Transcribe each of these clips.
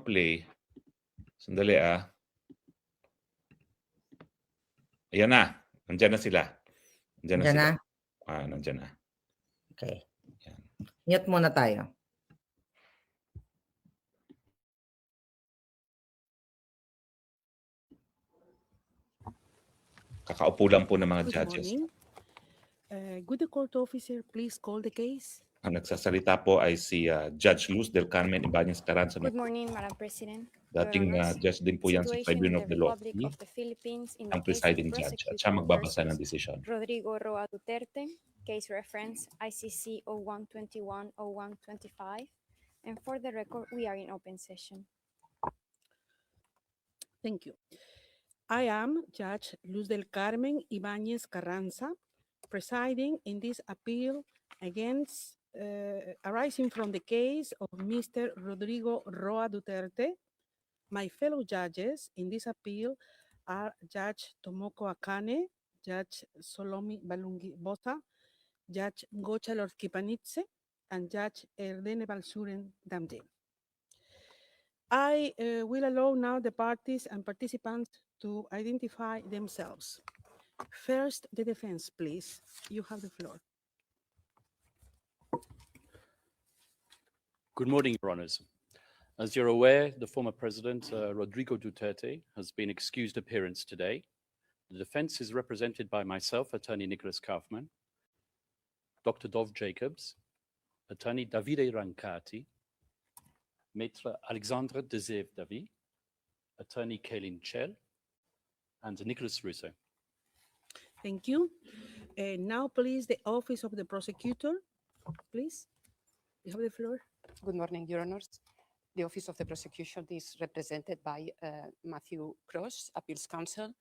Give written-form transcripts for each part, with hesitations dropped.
ma-play. Sandali ah. Ayan na. Nandiyan na sila. Nandiyan na Nandiyan sila. na? Nandiyan na. Okay. Yan. Mute muna tayo. Kakaupo lang po ng mga Good judges. morning. Would the court officer please call the case? Ang nagsasalita po ay si Judge Luz del Carmen Ibanez Carranza. Good morning, Madam President. Dating Your Honors, judge din po yan sa situation Tribunal in of the the Law Republic of the Philippines in ang the case of presiding judge. At siya prosecutor magbabasa ng versus desisyon. Rodrigo Roa Duterte, case reference ICC 0121-0125. And for the record, we are in open session. Thank you. I am Judge Luz del Carmen Ibanez Carranza, presiding in this appeal against arising from the case of Mr. Rodrigo Roa Duterte. My fellow judges in this appeal are Judge Tomoko Akane, Judge Solomi Balungi Bota, Judge Gocha Lorskipanitse, and Judge Erdene Balsuren Damje. I will allow now the parties and participants to identify themselves. First, the defense, please. You have the floor. Good morning, Your Honors. As you're aware, the former president, Rodrigo Duterte, has been excused appearance today. The defense is represented by myself, Attorney Nicholas Kaufman, Dr. Dov Jacobs, Attorney Davide Rancati, Maître Alexandre Dezev-Davy, Attorney Kaylin Chell, and Nicholas Russo. Thank you. Now, please, the Office of the Prosecutor, please. You have the floor. Good morning, Your Honors. The Office of the Prosecution is represented by Matthew Cross, Appeals Counsel,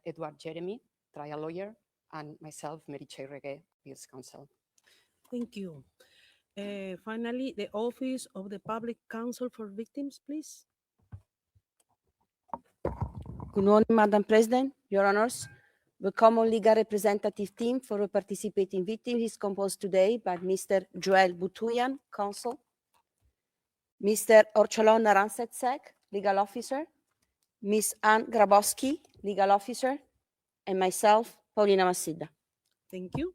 Edward Jeremy, trial lawyer, and myself, Mary Che Regue, Appeals Counsel. Thank you. Finally, the Office of the Public Counsel for Victims, please. Good morning, Madam President, Your Honors. The Common Legal Representative Team for a participating victim is composed today by Mr. Joel Butuyan, Counsel, Mr. Orcholon Naransetsek, Legal Officer, Ms. Anne Grabowski, Legal Officer, and myself, Paulina Masida. Thank you.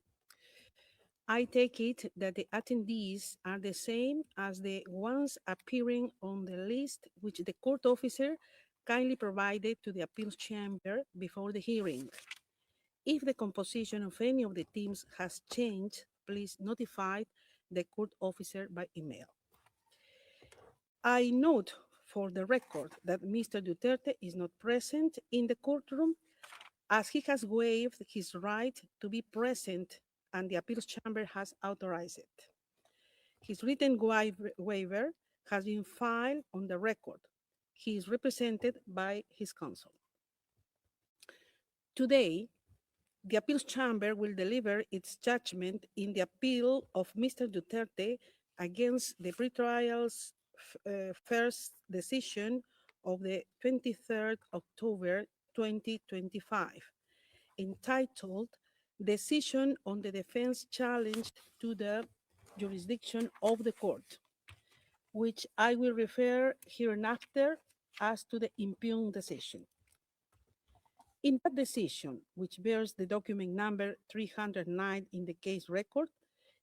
I take it that the attendees are the same as the ones appearing on the list which the court officer kindly provided to the appeals chamber before the hearing. If the composition of any of the teams has changed, please notify the court officer by email. I note for the record that Mr. Duterte is not present in the courtroom as he has waived his right to be present and the appeals chamber has authorized it. His written waiver has been filed on the record. He is represented by his counsel. Today, the appeals chamber will deliver its judgment in the appeal of Mr. Duterte against the pretrial's first decision of the 23rd October 2025, entitled Decision on the Defense Challenge to the Jurisdiction of the Court, which I will refer hereinafter as to the impugned decision. In that decision, which bears the document number 309 in the case record,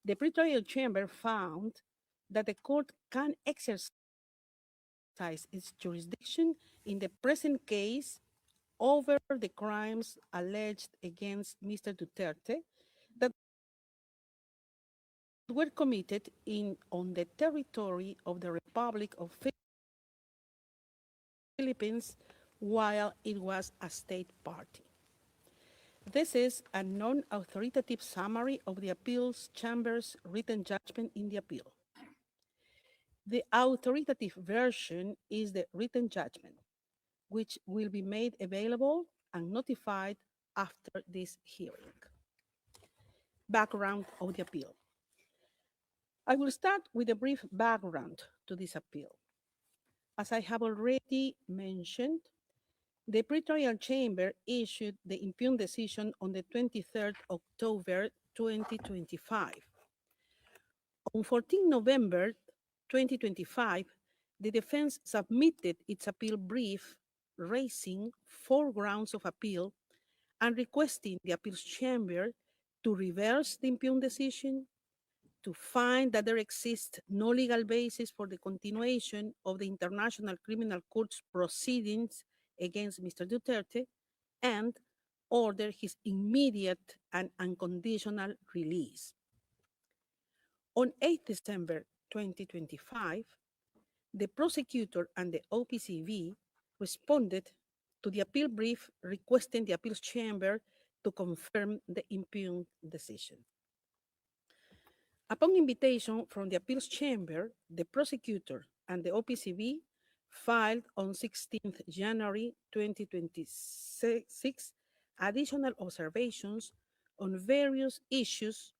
the pretrial chamber found that the court can exercise its jurisdiction in the present case over the crimes alleged against Mr. Duterte that were committed on the territory of the Republic of Philippines while it was a state party. This is a non-authoritative summary of the appeals chamber's written judgment in the appeal. The authoritative version is the written judgment, which will be made available and notified after this hearing. Background of the appeal. I will start with a brief background to this appeal. As I have already mentioned, the pretrial chamber issued the impugned decision on the 23rd October 2025. On 14 November 2025, The defense submitted its appeal brief, raising 4 grounds of appeal and requesting the appeals chamber to reverse the impugned decision, to find that there exists no legal basis for the continuation of the International Criminal Court's proceedings against Mr. Duterte, and order his immediate and unconditional release. On 8 December 2025, the prosecutor and the OPCV responded to the appeal brief requesting the appeals chamber to confirm the impugned decision. Upon invitation from the appeals chamber, the prosecutor and the OPCV filed on 16th January 2026 additional observations on various issues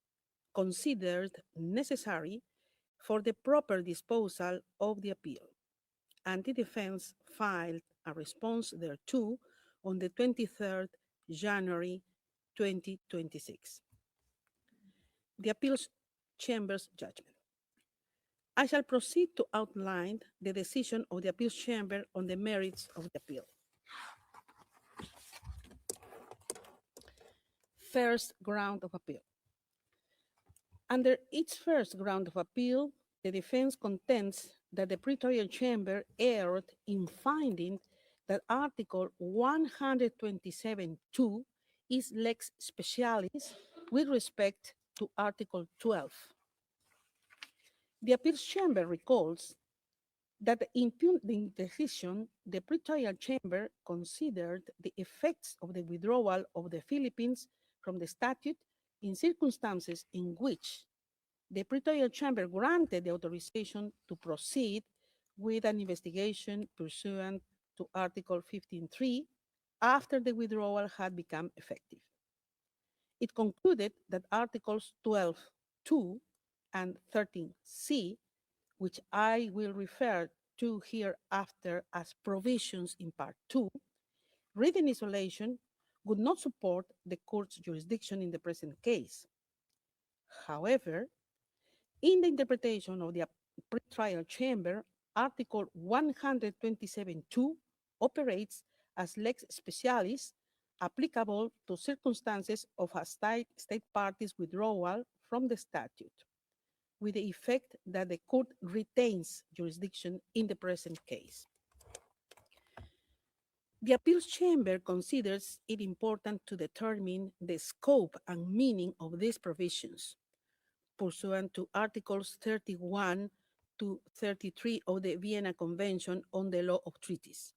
considered necessary for the proper disposal of the appeal, and the defense filed a response thereto on the 23rd January 2026. The appeals chamber's judgment. I shall proceed to outline the decision of the appeals chamber on the merits of the appeal. First ground of appeal. Under its first ground of appeal, the defense contends that the pretrial chamber erred in finding that Article 127.2 is lex specialis with respect to Article 12. The appeals chamber recalls that the impugned decision, the pretrial chamber considered the effects of the withdrawal of the Philippines from the statute in circumstances in which the pretrial chamber granted the authorization to proceed with an investigation pursuant to Article 15.3 after the withdrawal had become effective. It concluded that Articles 12.2 and 13C, which I will refer to hereafter as provisions in Part 2, read in isolation, would not support the court's jurisdiction in the present case. However, in the interpretation of the pretrial chamber, Article 127.2 operates as lex specialis applicable to circumstances of a state party's withdrawal from the statute, with the effect that the court retains jurisdiction in the present case. The appeals chamber considers it important to determine the scope and meaning of these provisions pursuant to Articles 31 to 33 of the Vienna Convention on the Law of Treaties,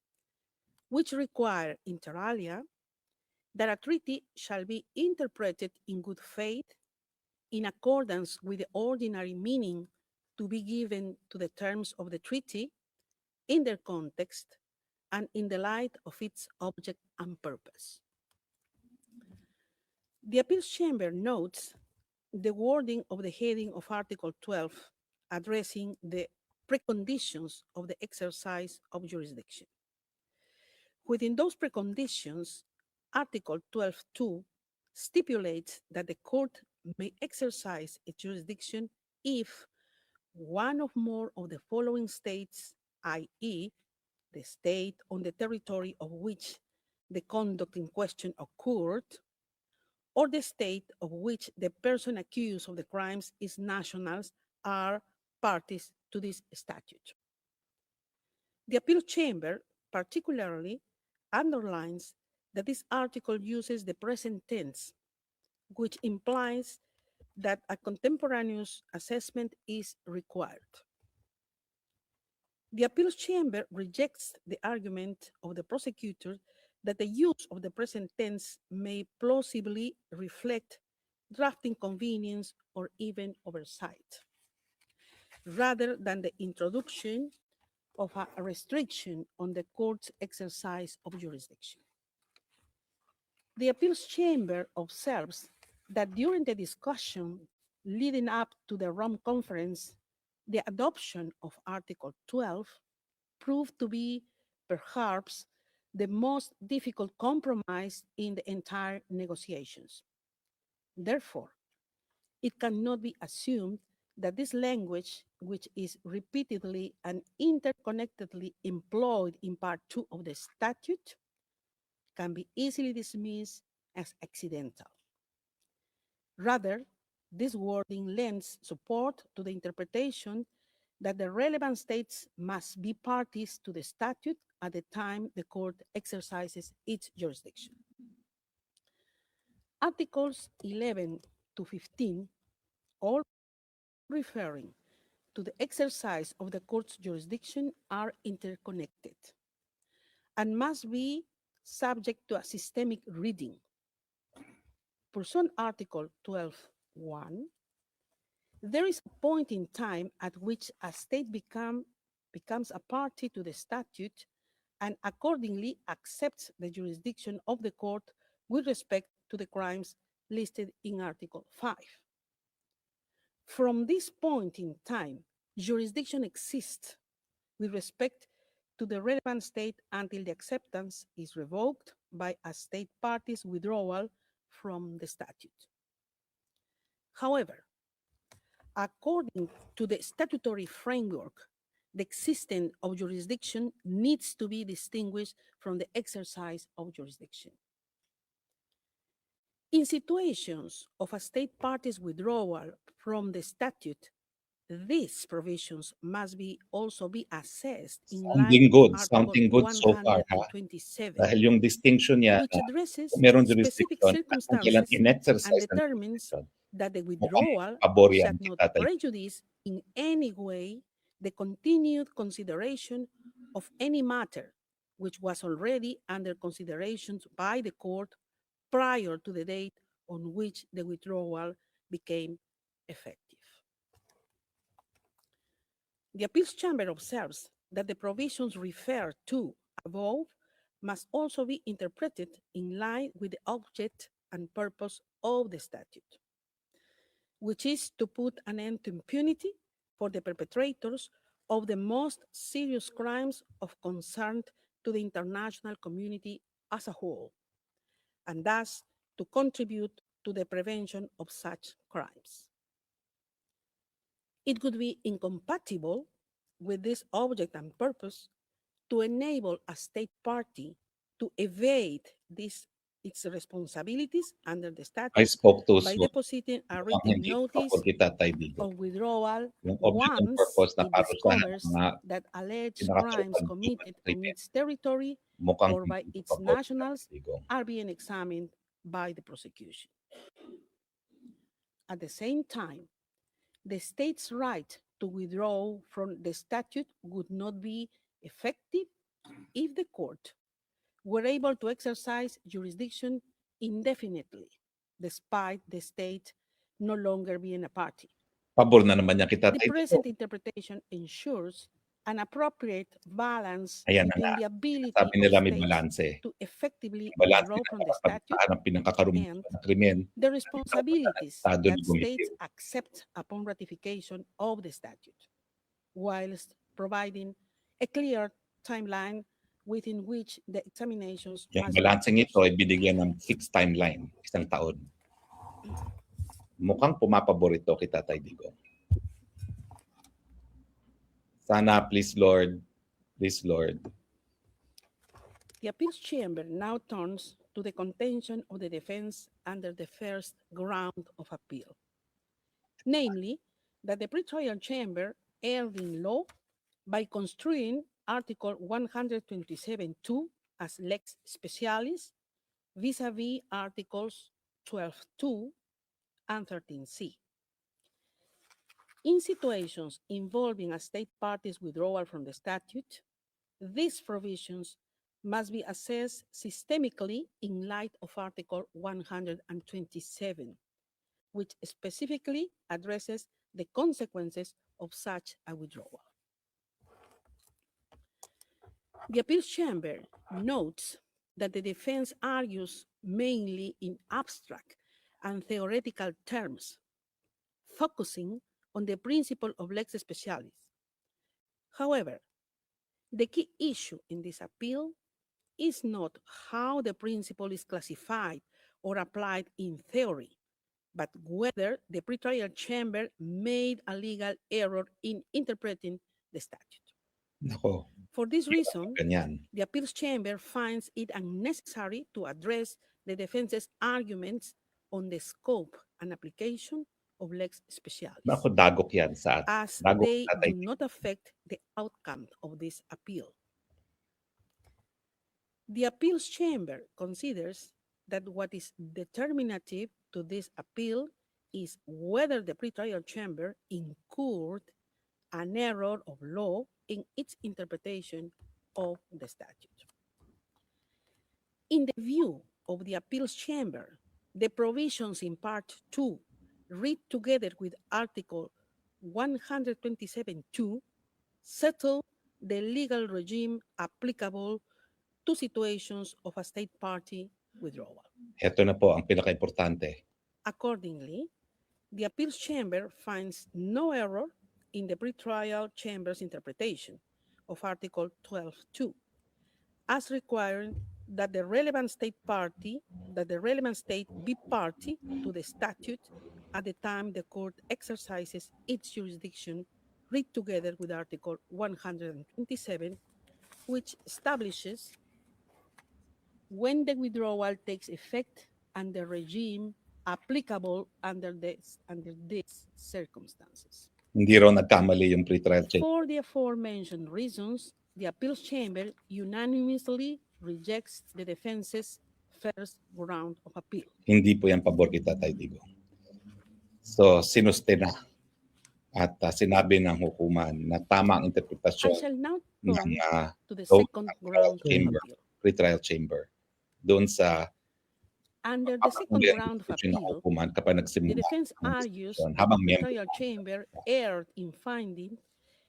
which require, inter alia, that a treaty shall be interpreted in good faith in accordance with the ordinary meaning to be given to the terms of the treaty in their context and in the light of its object and purpose. The appeals chamber notes the wording of the heading of Article 12 addressing the preconditions of the exercise of jurisdiction. Within those preconditions, Article 12.2 stipulates that the court may exercise its jurisdiction if one or more of the following states, i.e., the state on the territory of which the conduct in question occurred, or the state of which the person accused of the crimes is nationals, are parties to this statute. The appeal chamber particularly underlines that this article uses the present tense, which implies that a contemporaneous assessment is required. The appeals chamber rejects the argument of the prosecutor that the use of the present tense may plausibly reflect drafting convenience or even oversight, rather than the introduction of a restriction on the court's exercise of jurisdiction. The appeals chamber observes that during the discussion leading up to the Rome Conference, the adoption of Article 12 proved to be perhaps the most difficult compromise in the entire negotiations. Therefore, it cannot be assumed that this language, which is repeatedly and interconnectedly employed in Part 2 of the statute, can be easily dismissed as accidental. Rather, this wording lends support to the interpretation that the relevant states must be parties to the statute at the time the court exercises its jurisdiction. Articles 11 to 15, all referring to the exercise of the court's jurisdiction, are interconnected and must be subject to a systemic reading. Pursuant Article 12.1, there is a point in time at which a state becomes a party to the statute and accordingly accepts the jurisdiction of the court with respect to the crimes listed in Article 5. From this point in time, jurisdiction exists with respect to the relevant state until the acceptance is revoked by a state party's withdrawal from the statute. However, according to the statutory framework, the existence of jurisdiction needs to be distinguished from the exercise of jurisdiction. In situations of a state party's withdrawal from the statute, these provisions must also be assessed in Sounding line good. with Sounding Article good so far, ha? 127, Dahil yung distinction niya which na addresses kung meron specific jurisdiction at kung kailan circumstances and in-exercise ng determines jurisdiction, that the mukhang withdrawal pabor shall yan not kita tayo. prejudice in any way the continued consideration of any matter which was already under consideration by the court prior to the date on which the withdrawal became effective. The Appeals Chamber observes that the provisions referred to above must also be interpreted in line with the object and purpose of the statute, which is to put an end to impunity for the perpetrators of the most serious crimes of concern to the international community as a whole, and thus to contribute to the prevention of such crimes. It would be incompatible with this object and purpose to enable a state party to evade its responsibilities under the I statute spoke too by soon. depositing a Mukhang written hindi notice pabor kita tayo dito. of withdrawal Yung object and once purpose na it parusahan ng discovers mga that alleged pinakasuhan crimes ng committed on krimen, its territory mukhang or by hindi its pabor kita nationals Digong. are being examined by the prosecution. At the same time, the state's right to withdraw from the statute would not be effective if the court were able to exercise jurisdiction indefinitely, despite the state no longer being a party. Pabor na naman niya kita The tayo present dito. interpretation ensures an appropriate balance Ayan na between nga. the ability Sabi of nila may states balance. to effectively Balance withdraw nila from the kapag statute saan ang pinangkakarumuhan and ng krimen. the responsibilities Estado that ni bumitiw. states accept upon ratification of the statute, whilst providing a clear timeline within which the examinations Yung must be balancing ito ay finished. binigyan ng fixed timeline, 1 taon. Mukhang pumapabor ito kita tayo Digong. Sana, please Lord, The appeals chamber now turns to the contention of the defense under the first ground of appeal, namely that the pretrial chamber erred in law by construing Article 127.2 as lex specialis vis-a-vis Articles 12.2 and 13c. In situations involving a state party's withdrawal from the statute, these provisions must be assessed systemically in light of Article 127, which specifically addresses the consequences of such a withdrawal. The appeals chamber notes that the defense argues mainly in abstract and theoretical terms, focusing on the principle of lex specialis. However, the key issue in this appeal is not how the principle is classified or applied in theory, but whether the pretrial chamber made a legal error in interpreting the statute. Nako, For this reason, ganyan. the appeals chamber finds it unnecessary to address the defense's arguments on the scope and application of lex specialis, Nako, dagok yan sa atin. as Dagok they tatay. do not affect the outcome of this appeal. The appeals chamber considers that what is determinative to this appeal is whether the pretrial chamber incurred an error of law in its interpretation of the statute. In the view of the appeals chamber, the provisions in Part 2, read together with Article 127.2, settle the legal regime applicable to situations of a state party withdrawal. Ito na po ang pinaka-importante. Accordingly, the appeals chamber finds no error in the pretrial chamber's interpretation of Article 12.2, as requiring that the relevant state be party to the statute at the time the court exercises its jurisdiction, read together with Article 127, which establishes when the withdrawal takes effect and the regime applicable under these circumstances. Hindi raw nagkamali yung pretrial chamber. For the aforementioned reasons, the appeals chamber unanimously rejects the defense's first ground of appeal. Hindi po yan pabor kita, Tatay Digong. So, sinuste na. At sinabi ng hukuman na tama ang I interpretasyon shall now ng turn to the so- second ground of chamber. appeal. pretrial chamber. Doon sa Under the second pagkakulang ground of interpretation ng appeal, hukuman kapag the nagsimula defense ang argues diskusyon that habang the miyembro trial chamber erred in finding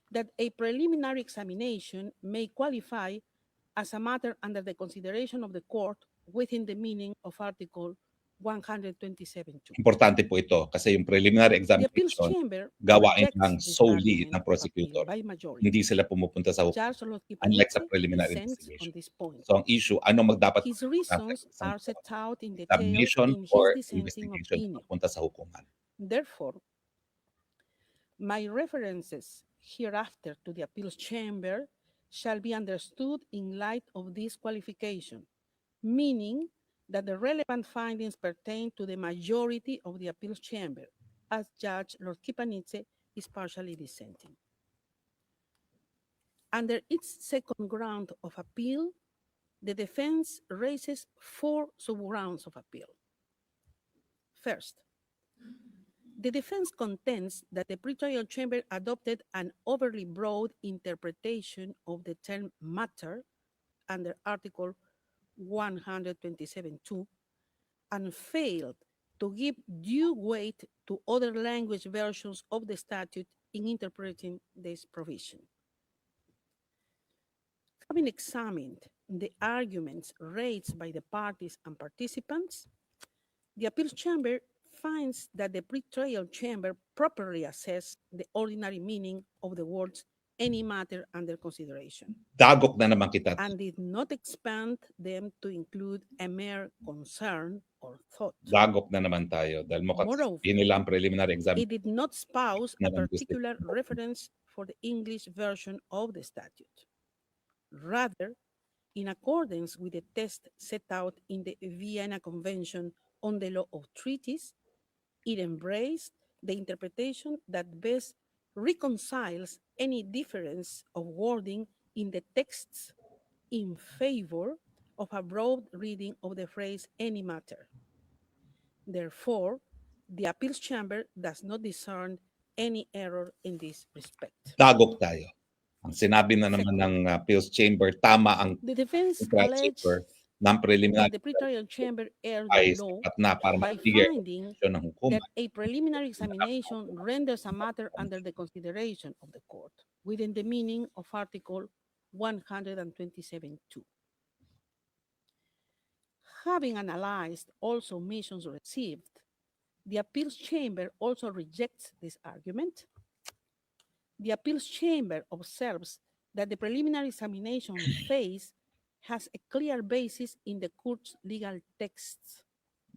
that a preliminary examination may qualify as a matter under the consideration of the court within the meaning of Article 127.2. importante po ito kasi yung preliminary The appeals examination chamber gawain rejects lang this solely argument ng of prosecutor. appeal by majority. Hindi sila pumupunta sa hukuman. Judge Lotfi Unlike sa Panizzi preliminary dissents investigation. on this point. So ang issue, ano magdapat His reasons isang are set out in detail examination in or his dissenting investigation opinion. papunta sa hukuman. Therefore, my references hereafter to the appeals chamber shall be understood in light of this qualification, meaning that the relevant findings pertain to the majority of the appeals chamber, as Judge Lotfi Panizzi is partially dissenting. Under its second ground of appeal, the defense raises 4 sub-grounds of appeal. First, the defense contends that the pretrial chamber adopted an overly broad interpretation of the term matter under Article 127.2 and failed to give due weight to other language versions of the statute in interpreting this provision. Having examined the arguments raised by the parties and participants, the appeals chamber finds that the pretrial chamber properly assessed the ordinary meaning of the words any matter under consideration Dagok na naman kita. and did not expand them to include a mere concern or thought. Dagok na naman tayo dahil mukhang Moreover, hindi nila ang preliminary It examination. did not espouse a Naman gusto. particular reference for the English version of the statute. Rather, in accordance with the test set out in the Vienna Convention on the Law of Treaties, it embraced the interpretation that best reconciles any difference of wording in the texts in favor of a broad reading of the phrase any matter. Therefore, the appeals chamber does not discern any error in this respect. Dagok tayo. Ang sinabi na naman ng appeals chamber, tama ang The defense pretrial alleged chamber ng that preliminary the pretrial chamber erred ay the law sapat na para by magbigay finding ng hukuman. that a preliminary examination renders a matter under the consideration of the court within the meaning of Article 127.2. Having analyzed all submissions received, the appeals chamber also rejects this argument. The appeals chamber observes that the preliminary examination phase has a clear basis in the court's legal texts.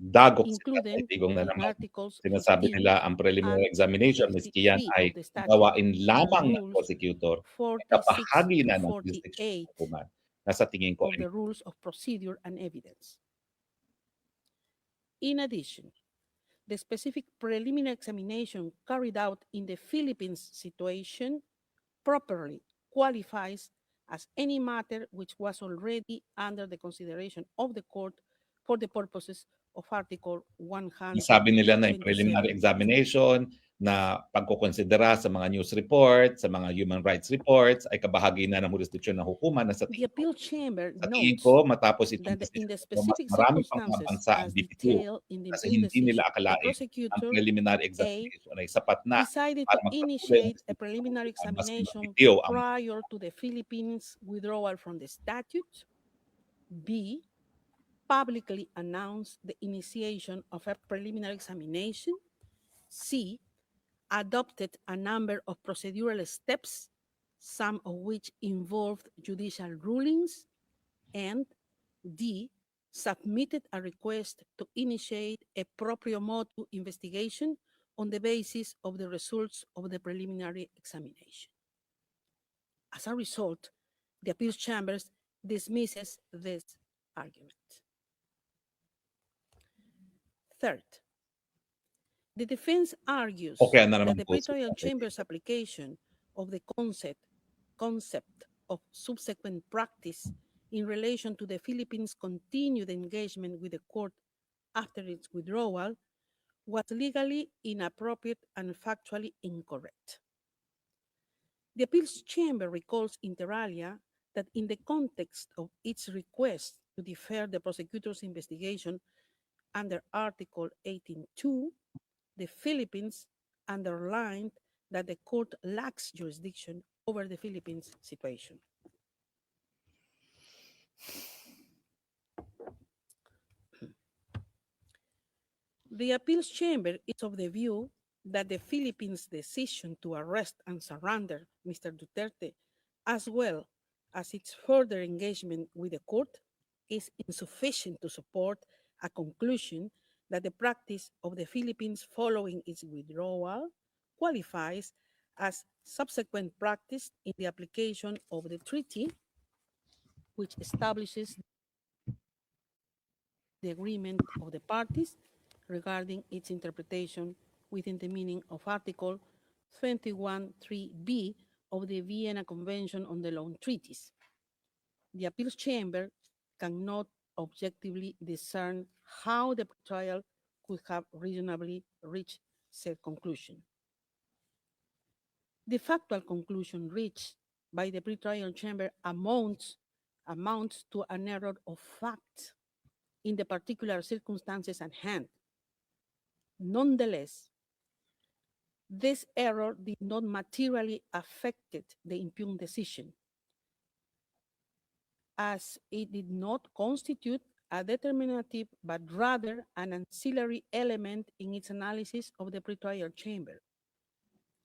Dagok sila including taytigong na the naman. articles Sinasabi 15 nila ang preliminary and examination, miski yan 53 ay of the statute gawain and lamang ng rules prosecutor, 46 kapahagi to na ng jurisdiction ng 48 hukuman. Nasa tingin ko of ay the rules of procedure and evidence. In addition, the specific preliminary examination carried out in the Philippines situation properly qualifies as any matter which was already under the consideration of the court for the purposes of Article nasabi nila na yung 127. preliminary examination na pagkukonsidera sa mga news reports, sa mga human rights reports, ay kabahagi na ng jurisdiction ng hukuman na sa The tingin ko. appeal chamber Sa tingin notes ko, matapos itong that in decision, the mas specific marami pang mga circumstances bansa ang as bitigo detailed in the kasi appeal hindi nila decision, the akalain ang prosecutor preliminary A examination ay sapat na decided para to magpatuloy ang initiate a jurisdiction ng preliminary hukuman, maski examination mabitiw ang prior to the Philippines withdrawal from the statute. B, publicly announced the initiation of a preliminary examination. C, adopted a number of procedural steps, some of which involved judicial rulings. And D, submitted a request to initiate a proprio motu investigation on the basis of the results of the preliminary examination. As a result, the appeals chambers dismisses this argument. Third, the defense argues Okay na that naman the po. pretrial chamber's application of the concept of subsequent practice in relation to the Philippines' continued engagement with the court after its withdrawal was legally inappropriate and factually incorrect. The appeals chamber recalls inter alia that in the context of its request to defer the prosecutor's investigation under Article 18.2, the Philippines underlined that the court lacks jurisdiction over the Philippines situation. The appeals chamber is of the view that the Philippines' decision to arrest and surrender Mr. Duterte, as well as its further engagement with the court, is insufficient to support a conclusion that the practice of the Philippines following its withdrawal qualifies as subsequent practice in the application of the treaty, which establishes the agreement of the parties regarding its interpretation within the meaning of Article 21.3b of the Vienna Convention on the Loan Treaties. The appeals chamber cannot objectively discern how the trial could have reasonably reached said conclusion. The factual conclusion reached by the pretrial chamber amounts to an error of fact in the particular circumstances at hand. Nonetheless, this error did not materially affect the impugned decision, as it did not constitute a determinative but rather an ancillary element in its analysis of the pretrial chamber.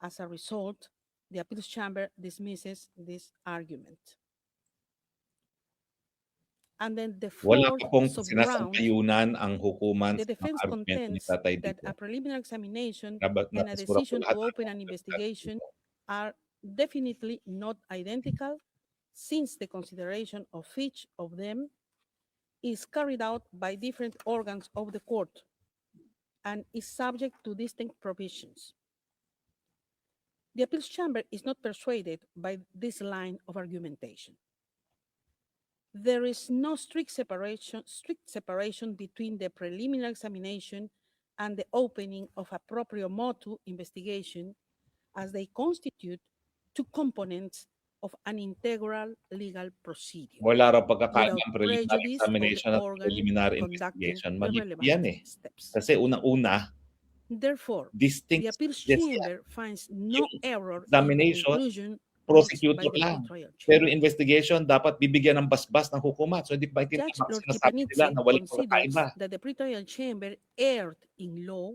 As a result, the appeals chamber dismisses this argument. And then the Wala fourth pa pong sub-ground, sinasangkayunan ang hukuman the sa mga defense argumento ni contends Tatay that Digong. a preliminary examination Dapat and a natasura po decision lahat to ng open an mga investigation argumento. are definitely not identical, since the consideration of each of them is carried out by different organs of the court and is subject to distinct provisions. The appeals chamber is not persuaded by this line of argumentation. There is no strict separation between the preliminary examination and the opening of a proprio motu investigation, as they constitute two components of an integral legal procedure, Wala raw pagkakain without ng preliminary prejudice of the examination at organ preliminary conducting investigation. the Mali po relevant yan eh. steps. Kasi unang-una, Therefore, distinct the appeals yes, chamber finds no Yung error in the examination, conclusion reached by prosecutor the lang. pretrial Pero chamber. investigation, dapat bibigyan ng basbas ng hukuman. So hindi ba Judge itinama Lord sinasabi nila Kipanidze na walang considers pagkakaiba? that the pretrial chamber erred in law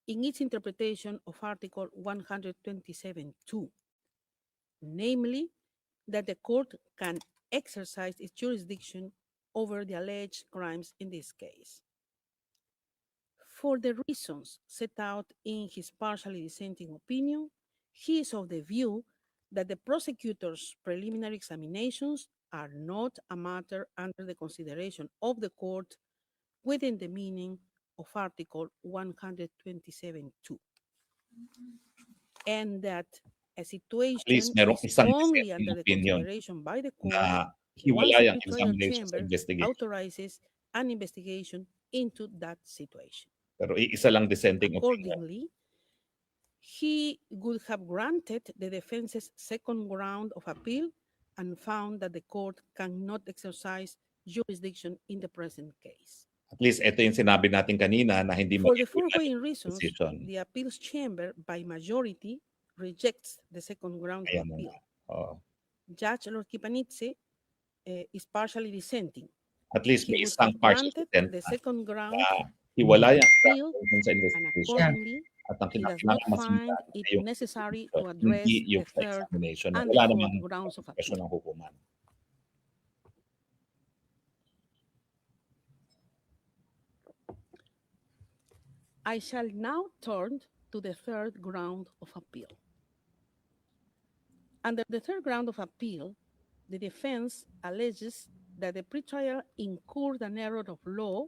in its interpretation of Article 127.2, namely that the court can exercise its jurisdiction over the alleged crimes in this case. For the reasons set out in his partially dissenting opinion, he is of the view that the prosecutor's preliminary examinations are not a matter under the consideration of the court within the meaning of Article 127(2), and that a situation least merong is isang only dissenting under the opinion consideration by the court na once hiwalay the ang pretrial examination sa chamber investigation. authorizes an investigation into that situation. Pero iisa lang dissenting opinion. Accordingly, he would have granted the defense's second ground of appeal and found that the court cannot exercise jurisdiction in the present case. At least ito yung sinabi natin kanina na hindi For the maghiwalay foregoing yung reasons, decision. the appeals chamber by majority rejects the second ground of Ayan na appeal. nga. Oo. Judge Lord Kipanitze is partially dissenting. At least He may would isang have partial granted dissent the na second ground hiwalay ang appeal, ground sa and investigation. accordingly, At ang he does not kinakailangan find masundan it ay yung necessary investigation, to address hindi the yung third examination. and Wala the namang fourth grounds of application appeal. ng hukuman. I shall now turn to the third ground of appeal. Under the third ground of appeal, the defense alleges that the pretrial incurred an error of law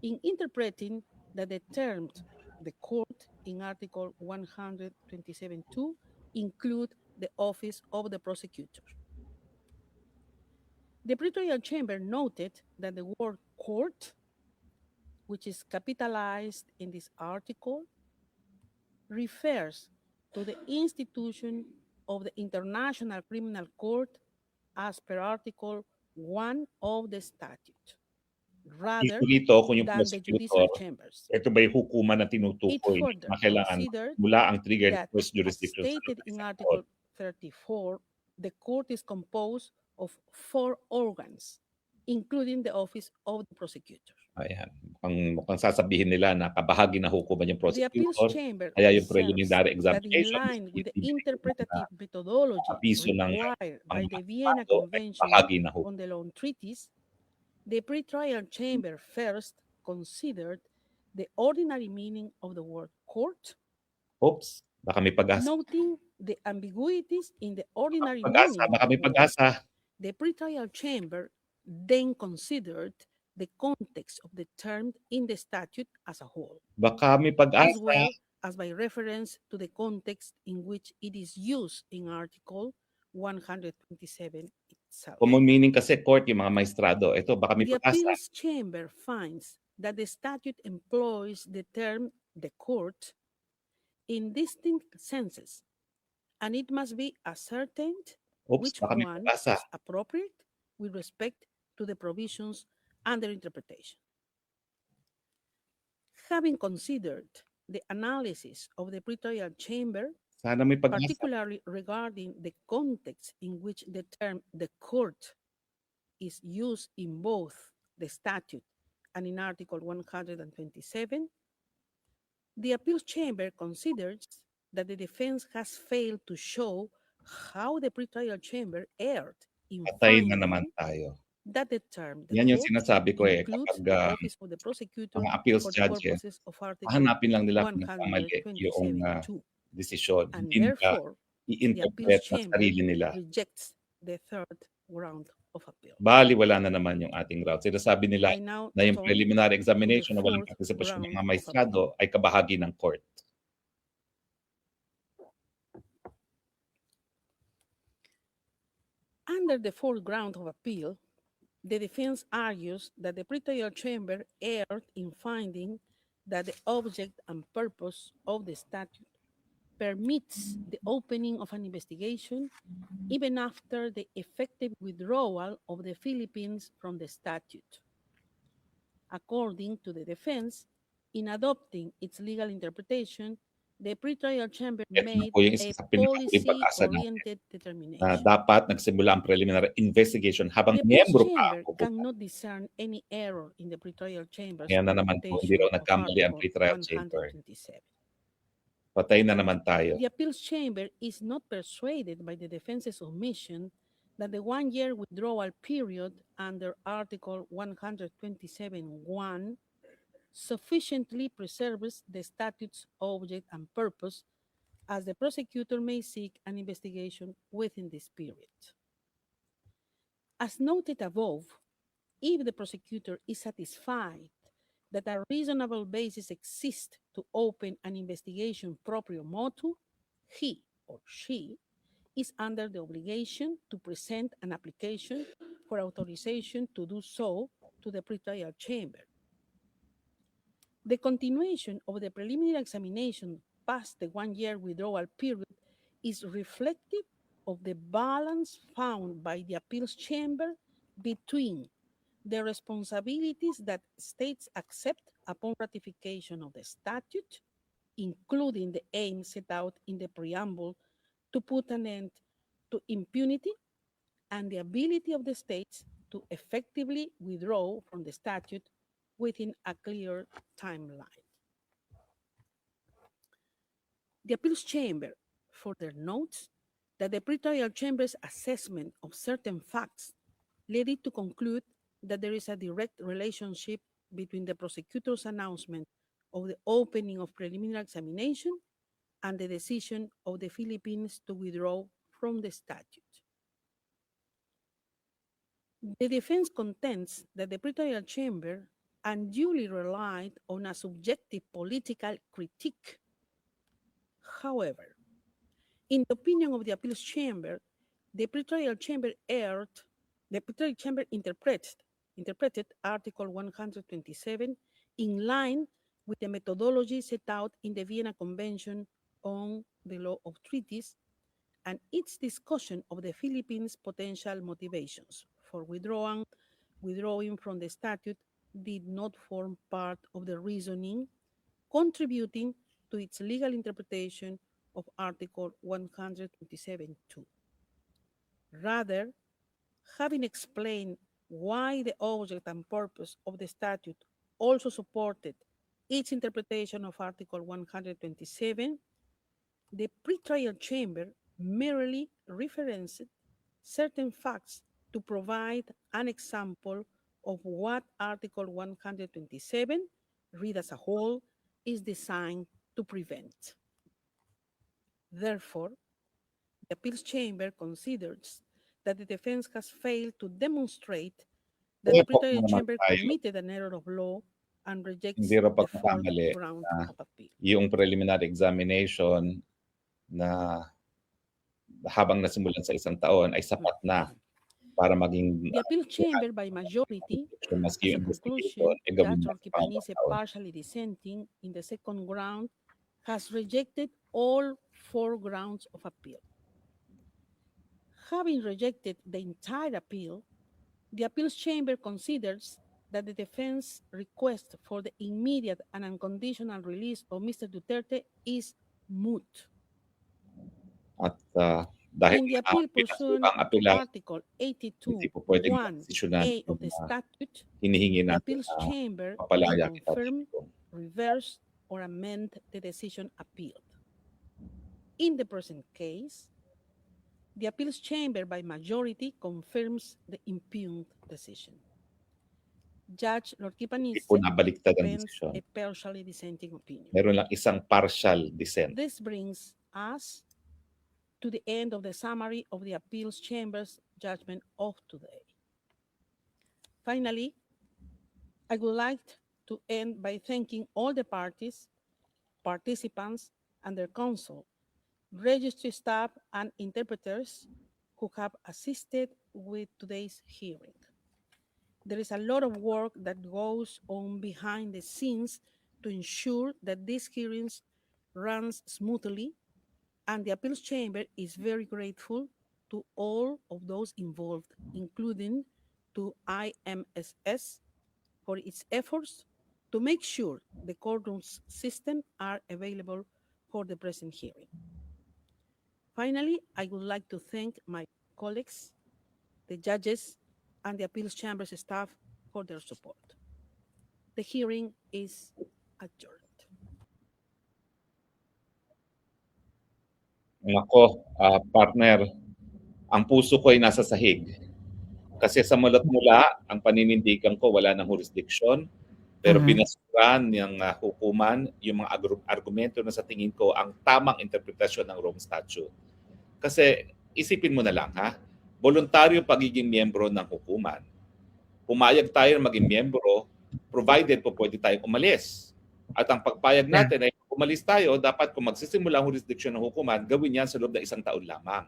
in interpreting that the terms the court in Article 127(2) include the office of the prosecutor. The pretrial chamber noted that the word court, which is capitalized in this article, refers to the institution of the International Criminal Court as per Article 1 of the statute, rather Dito kung yung than the judicial prosecutor, chambers. ito ba yung hukuman na It tinutukoy further na kailangan considered mula ang trigger that, first as jurisdiction sa stated in isang Article court. 34, the court is composed of 4 organs, including the office of the prosecutor. Ayan. Mukhang sasabihin nila na kabahagi na hukuman yung The appeals prosecutor, chamber kaya yung observes preliminary that in examination line with the hindi interpretative methodology abiso ng required by the mga Vienna Estado ay Convention bahagi na hukuman. on the Law Treaties, the pretrial chamber first considered the ordinary meaning of the word court, Oops, baka may pag-asa. noting the ambiguities in the ordinary Pag-asa, meaning baka of may the word. pag-asa. The pretrial chamber then considered the context of the term in the statute as a whole, Baka may as pag-asa. well as by reference to the context in which it is used in Article 127 itself. Common meaning kasi court, yung mga maestrado. Ito, baka may The pag-asa. appeals chamber finds that the statute employs the term the court in distinct senses, and it must be ascertained Oops, which baka may one pag-asa. is appropriate with respect to the provisions under interpretation. Having considered the analysis of the pretrial chamber, Sana may pag-asa. particularly regarding the context in which the term the court is used in both the statute and in Article 127, the appeals chamber considers that the defense has failed to show how the pretrial chamber erred in Patay na naman finding tayo. that the term the Yan yung court sinasabi ko eh. includes Kapag the office of the prosecutor mga appeals for the judges, purposes of Article hanapin lang nila kung nagkamali yung 127(2), desisyon. and Hindi nila therefore the i-interpret appeals ng chamber sarili nila. rejects the third ground of appeal. Bali, wala na naman yung ating route. Sinasabi nila I now na yung turn preliminary examination na walang fourth participation ng round mga of maestrado ay kabahagi ng court. Under the fourth ground of appeal, the defense argues that the pretrial chamber erred in finding that the object and purpose of the statute permits the opening of an investigation even after the effective withdrawal of the Philippines from the statute. According to the defense, in adopting its legal interpretation, the pretrial chamber Ito na made po yung a isa sa pinakahuling pag-asa natin policy-oriented na determination. dapat nagsimula ang preliminary investigation habang The appeals miyembro pa chamber ang pupunta. cannot discern any error in the pretrial chamber's Kaya na naman po, hindi interpretation raw of nagkamali ang Article pretrial chamber. 127. Patay na naman tayo. The appeals chamber is not persuaded by the defense's omission that the one-year withdrawal period under Article 127(1) sufficiently preserves the statute's object and purpose, as the prosecutor may seek an investigation within this period. As noted above, if the prosecutor is satisfied that a reasonable basis exists to open an investigation proprio motu, he or she is under the obligation to present an application for authorization to do so to the pretrial chamber. The continuation of the preliminary examination past the one-year withdrawal period is reflective of the balance found by the appeals chamber between the responsibilities that states accept upon ratification of the statute, including the aim set out in the preamble to put an end to impunity, and the ability of the states to effectively withdraw from the statute within a clear timeline. The appeals chamber further notes that the pretrial chamber's assessment of certain facts led it to conclude that there is a direct relationship between the prosecutor's announcement of the opening of preliminary examination and the decision of the Philippines to withdraw from the statute. The defense contends that the pretrial chamber unduly relied on a subjective political critique. However, in the opinion of the appeals chamber, the pretrial chamber interpreted Article 127 in line with the methodology set out in the Vienna Convention on the Law of Treaties and its discussion of the Philippines' potential motivations for withdrawing from the statute did not form part of the reasoning contributing to its legal interpretation of Article 127(2). Rather, having explained why the object and purpose of the statute also supported its interpretation of Article 127, the pretrial chamber merely referenced certain facts to provide an example of what Article 127, read as a whole, is designed to prevent. Therefore, the appeals chamber considers that the defense has failed to demonstrate that the pretrial chamber committed an error of law and rejects Hindi raw the fourth pagkakamali ground na of appeal. yung preliminary examination na habang nasimulan sa isang taon ay sapat na para maging The appeal chamber by majority, maski as a yung conclusion, investigation, gawin Judge na sa Orquipanise, taon. partially dissenting in the second ground, has rejected all four grounds of appeal. Having rejected the entire appeal, the appeals chamber considers that the defense request for the immediate and unconditional release of Mr. Duterte is moot. At dahil In the appeal pursuant ang to apela, Article hindi po pwedeng 82(1)(a) desisyonan of the statute, hinihingi the natin appeals na chamber may papalaya kita. confirm, reverse, or amend the decision appealed. In the present case, the appeals chamber by majority confirms the impugned decision. Judge Hindi Orquipanise po nabaliktad ang pens desisyon. a partially dissenting opinion. Meron lang isang partial dissent. This brings us to the end of the summary of the appeals chamber's judgment of today. Finally, I would like to end by thanking all the parties, participants, and their counsel, registry staff, and interpreters who have assisted with today's hearing. There is a lot of work that goes on behind the scenes to ensure that these hearings runs smoothly, and the appeals chamber is very grateful to all of those involved, including to IMSS for its efforts to make sure the courtroom system are available for the present hearing. Finally, I would like to thank my colleagues, the judges, and the appeals chamber's staff for their support. The hearing is adjourned. Nako, partner, ang puso ko ay nasa sahig. Kasi sa mula't mula, ang paninindigan ko wala ng jurisdiction. Pero Mhm. binasuran ng hukuman yung mga argumento na sa tingin ko ang tamang interpretasyon ng Rome Statute. Kasi isipin mo na lang ha, voluntaryo pagiging miyembro ng hukuman. Pumayag tayo na maging miyembro provided po pwede tayong umalis. At ang pagpayag natin ay umalis tayo, dapat kung magsisimula ang jurisdiction ng hukuman, gawin yan sa loob ng 1 taon lamang.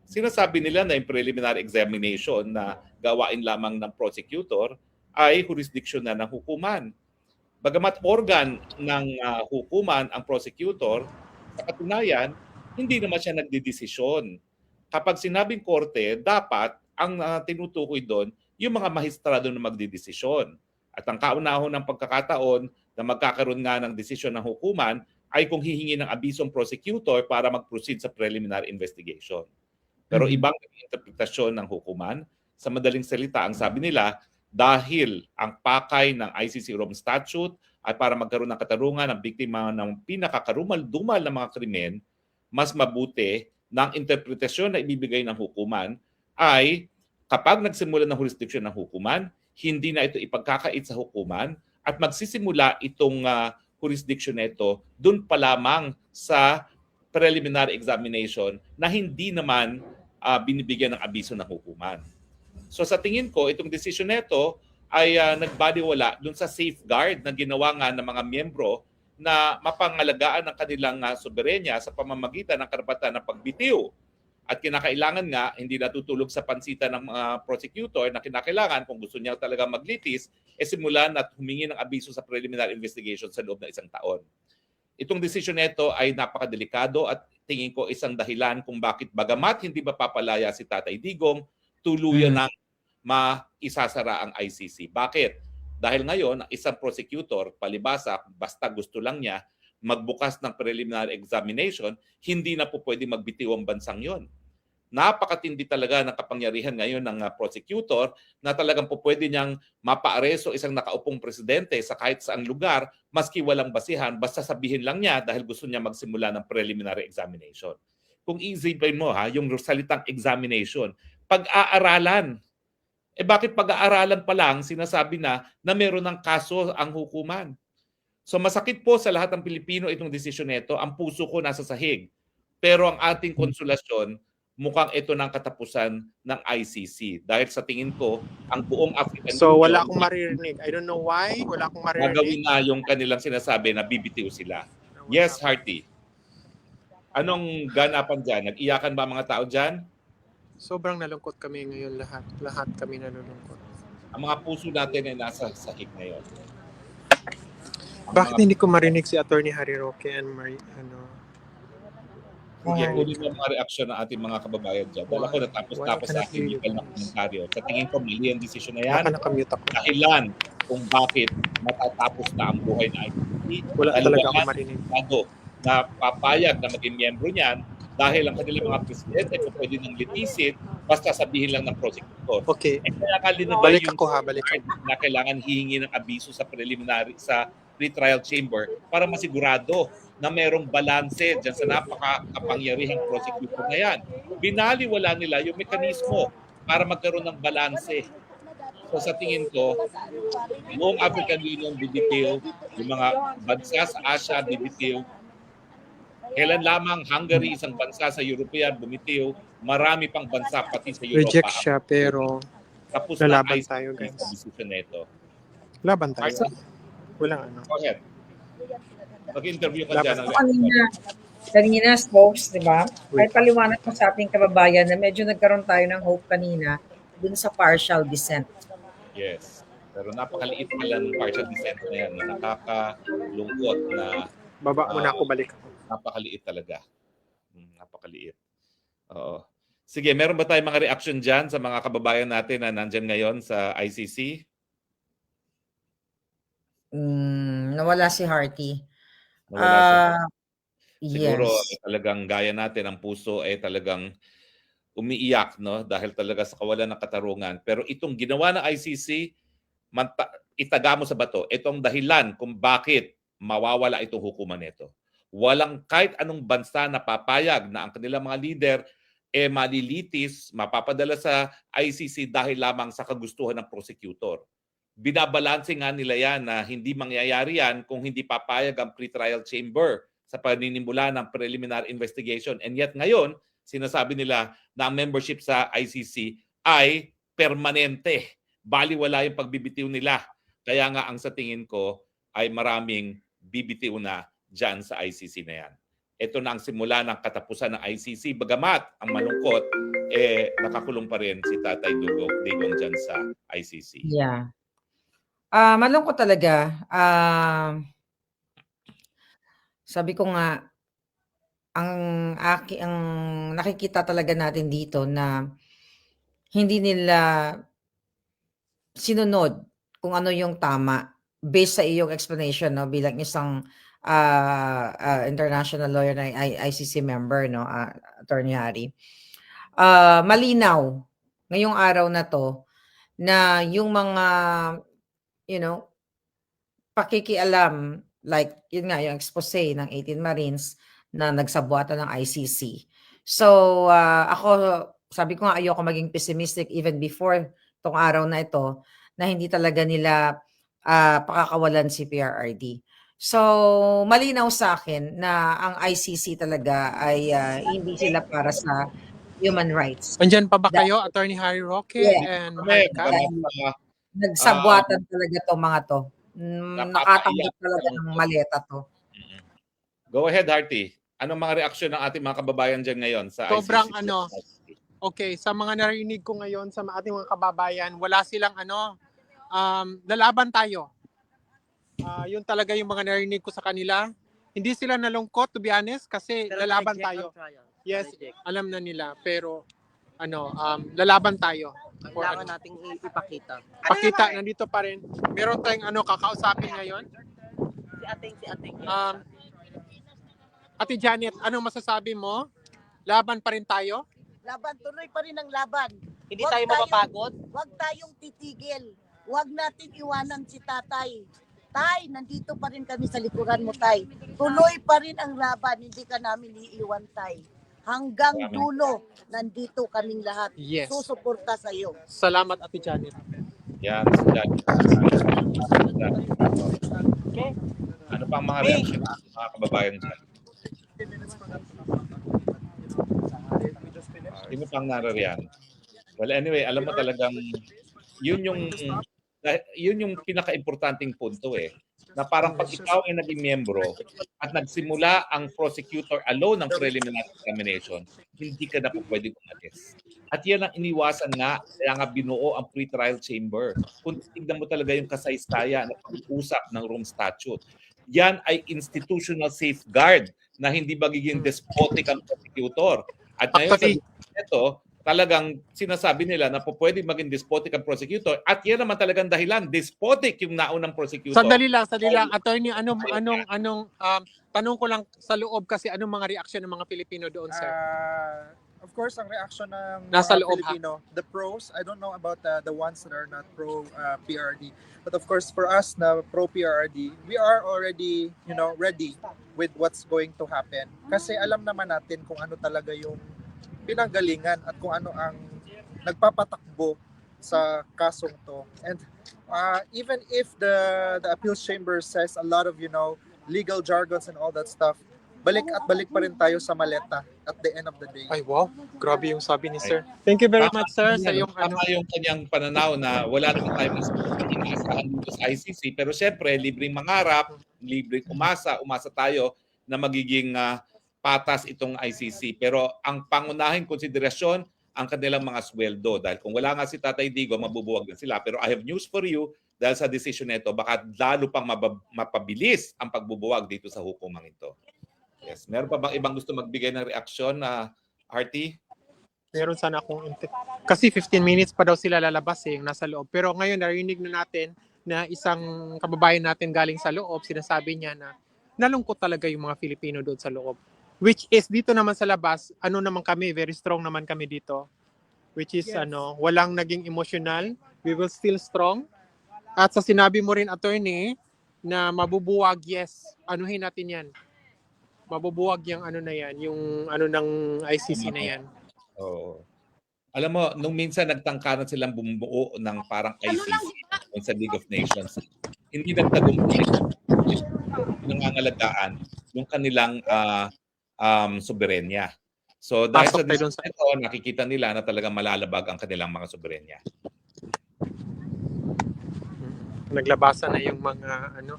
Sinasabi nila na yung preliminary examination na gawain lamang ng prosecutor ay jurisdiction na ng hukuman. Bagamat organ ng hukuman ang prosecutor, sa katunayan, hindi naman siya nagdidesisyon. Kapag sinabing korte, dapat ang tinutukoy doon yung mga mahistrado na magdidesisyon. At ang kauna-unahang ng pagkakataon na magkakaroon nga ng desisyon ng hukuman ay kung hihingi ng abisong prosecutor para mag-proceed sa preliminary investigation. Pero ibang interpretasyon ng hukuman. Sa madaling salita, ang sabi nila, dahil ang pakay ng ICC Rome Statute ay para magkaroon ng katarungan ng biktima ng pinakakarumal-dumal na mga krimen, mas mabuti ng interpretasyon na ibibigay ng hukuman ay kapag nagsimula ng jurisdiction ng hukuman, hindi na ito ipagkakait sa hukuman at magsisimula itong jurisdiction nito doon pa lamang sa preliminary examination na hindi naman binibigyan ng abiso ng hukuman. So sa tingin ko, itong desisyon nito ay nagbaliwala doon sa safeguard na ginawa nga ng mga miyembro na mapangalagaan ng kanilang soberenya sa pamamagitan ng karapatan ng pagbitiw. At kinakailangan nga, hindi natutulog sa pansitan ng mga prosecutor na kinakailangan kung gusto niya talaga maglitis, simulan at humingi ng abiso sa preliminary investigation sa loob ng 1 taon. Itong desisyon nito ay napakadelikado at tingin ko isang dahilan kung bakit bagamat hindi mapapalaya si Tatay Digong, tuluyan ng maisasara ang ICC. Bakit? Dahil ngayon, ang isang prosecutor, palibasa, basta gusto lang niya, magbukas ng preliminary examination, hindi na po pwede magbitiw ang bansang yon. Napakatindi talaga ng kapangyarihan ngayon ng prosecutor na talagang po pwede niyang mapaareso isang nakaupong presidente sa kahit saang lugar maski walang basihan, basta sabihin lang niya dahil gusto niya magsimula ng preliminary examination. Kung isipin mo yung salitang examination, pag-aaralan. Bakit pag-aaralan pa lang sinasabi na meron ng kaso ang hukuman? So masakit po sa lahat ng Pilipino itong desisyon nito. Ang puso ko nasa sahig. Pero ang ating konsolasyon, mukhang ito ng katapusan ng ICC. Dahil sa tingin ko, ang buong African So Union, wala akong maririnig. I don't know why. Wala akong gagawin maririnig. na yung kanilang sinasabi na bibitiw sila. Yes, Hearty. Anong ganapan dyan? Nag-iyakan ba mga tao dyan? Sobrang nalungkot kami ngayon lahat. Lahat kami nalulungkot. Ang mga puso natin ay nasa sahig ngayon. Ang Bakit mga- hindi ko marinig si Attorney Harry Roque and Sige, ulit ang mga reaksyon ng ating mga kababayan dyan. Dahil ako natapos-tapos sa aking legal na komentaryo. Sa tingin ko, mali ang desisyon na yan. nakamute ako. Dahilan kung bakit matatapos na ang buhay na ICC. Wala Dahil talaga wala akong marinig. na papayag na maging miyembro niyan dahil ang kanilang mga presidente kung pwede nang litisin basta sabihin lang ng prosecutor. Okay. Kaya nga linagay Balik yung ako ha, balik ako. na kailangan hihingi ng abiso sa preliminary sa pre-trial chamber para masigurado na merong balanse dyan sa napaka-kapangyarihang prosecutor na yan. Binaliwala nila yung mekanismo para magkaroon ng balanse. So sa tingin ko, buong African Union bibitiw, yung mga bansa sa Asia bibitiw, kailan lamang Hungary, isang bansa sa European, bumitiw, marami pang bansa pati sa Europa. Reject siya pero Tapos na lalaban ICC tayo, guys. sa decision nito. laban tayo. Marcia? Walang ano. Go ahead. Mag-interview ka dyan. Kanina, Spokes, di ba? Kahit paliwanag mo sa ating kababayan na medyo nagkaroon tayo ng hope kanina dun sa partial dissent. Yes. Pero napakaliit pala ng partial dissent na yan. Na nakakalungkot na Baba muna ako, balik ako. napakaliit talaga. Napakaliit. Oo. Sige, meron ba tayong mga reaction dyan sa mga kababayan natin na nandyan ngayon sa ICC? Nawala si Hearty. Nawala Yes. Siguro talagang gaya natin, ang puso ay talagang umiiyak, no? Dahil talaga sa kawalan ng katarungan. Pero itong ginawa ng ICC, itaga mo sa bato. Itong dahilan kung bakit mawawala itong hukuman nito. Walang kahit anong bansa na papayag na ang kanilang mga leader malilitis, mapapadala sa ICC dahil lamang sa kagustuhan ng prosecutor. binabalanse nga nila yan na hindi mangyayari yan kung hindi papayag ang pretrial chamber sa paninimula ng preliminary investigation. And yet ngayon, sinasabi nila na ang membership sa ICC ay permanente. Baliwala yung pagbibitiw nila. Kaya nga ang sa tingin ko ay maraming bibitiw na dyan sa ICC na yan. Ito na ang simula ng katapusan ng ICC. Bagamat ang malungkot, nakakulong pa rin si Tatay Digong dyan sa ICC. Yeah. Malungkot talaga. Sabi ko nga, ang nakikita talaga natin dito na hindi nila sinunod kung ano yung tama based sa iyong explanation, no, bilang isang international lawyer na ICC member, no, Attorney Harry. Malinaw ngayong araw na to na yung mga pakikialam, like yun nga yung expose ng 18 Marines na nagsabuatan ng ICC. So ako, sabi ko nga ayoko maging pessimistic even before tong araw na ito na hindi talaga nila pakakawalan si PRRD. So malinaw sa akin na ang ICC talaga ay hindi sila para sa human rights. Andyan pa ba kayo, Attorney Harry Roque and Marika? Nagsabuatan talaga to mga to. Nakatanggap talaga ng maleta to. Go ahead, Harty. Anong mga reaksyon ng ating mga kababayan dyan ngayon sa Sobrang ICC? Okay, sa mga narinig ko ngayon sa ating mga kababayan, wala silang lalaban tayo. Yun talaga yung mga narinig ko sa kanila. Hindi sila nalungkot, to be honest, kasi lalaban tayo. Yes, alam na nila, pero lalaban tayo. Kailangan nating ipakita. Pakita, nandito pa rin. Meron tayong kakausapin ngayon. Si ating. Ate Janet, anong masasabi mo? Laban pa rin tayo? Laban, tuloy pa rin ang laban. Hindi tayo mapapagod. Huwag tayong titigil. Huwag natin iwanan si tatay. Tay, nandito pa rin kami sa likuran mo, tay. Tuloy pa rin ang laban. Hindi ka namin iiwan, tay. Hanggang dulo, nandito kaming lahat. Yes. Susuporta sa iyo. Salamat, Ate Janet. Yan, si Janet. Ano pang mga reaksyon ng mga kababayan dyan? Sino pang narariyan? Well, anyway, alam mo talagang yun yung pinaka-importanting punto na parang pag ikaw ay naging miyembro at nagsimula ang prosecutor alone ng preliminary examination, hindi ka na po pwedeng umalis. At yan ang iniwasan nga, kaya nga binuo ang pre-trial chamber. Kung tignan mo talaga yung kasaysaya na pag-usap ng Rome Statute, yan ay institutional safeguard na hindi magiging despotic ang prosecutor. At ngayon sa ito, talagang sinasabi nila na po pwede maging despotic ang prosecutor at yan naman talagang dahilan, despotic yung naunang prosecutor. Sandali lang, attorney, tanong ko lang sa loob kasi anong mga reaksyon ng mga Pilipino doon, sir? Of course, ang reaction ng Nasa mga loob, Filipino, the pros, I don't know about the ones that are not pro PRD, but of course for us na pro PRD, we are already, ready with what's going to happen. Kasi alam naman natin kung ano talaga yung pinanggalingan at kung ano ang nagpapatakbo sa kasong to. And even if the appeals chamber says a lot of legal jargons and all that stuff, balik pa rin tayo sa maleta at the end of the day. Ay, wow. Grabe yung sabi ni sir. Thank you very much, sir, sa yung yung kanyang pananaw na wala naman tayong inaasahan dito sa ICC. Pero syempre, libreng mangarap, libreng umasa tayo na magiging patas itong ICC. Pero ang pangunahing konsiderasyon, ang kanilang mga sweldo. Dahil kung wala nga si Tatay Digo, mabubuwag din sila. Pero I have news for you, dahil sa decision nito, baka lalo pang mapabilis ang pagbubuwag dito sa hukumang ito. Yes. Meron pa bang ibang gusto magbigay ng reaksyon na RT? Meron sana akong kasi 15 minutes pa daw sila lalabas yung nasa loob. Pero ngayon narinig na natin na isang kababayan natin galing sa loob, sinasabi niya na nalungkot talaga yung mga Filipino doon sa loob. Which is dito naman sa labas, naman kami, very strong naman kami dito. Which is walang naging emotional, we will still strong. At sa sinabi mo rin, attorney, na mabubuwag, yes, anuhin natin yan. Mabubuwag yung yung ng ICC na yan. Oo. Alam mo, nung minsan nagtangkaran silang bumuo ng parang ICC. sa League of Nations, hindi nagtagumpay nangangalagaan yung kanilang soberenya. So dahil Pasok sa tayo dun sa- ito, nakikita nila na talagang malalabag ang kanilang mga soberenya. Naglabasan na yung mga ano.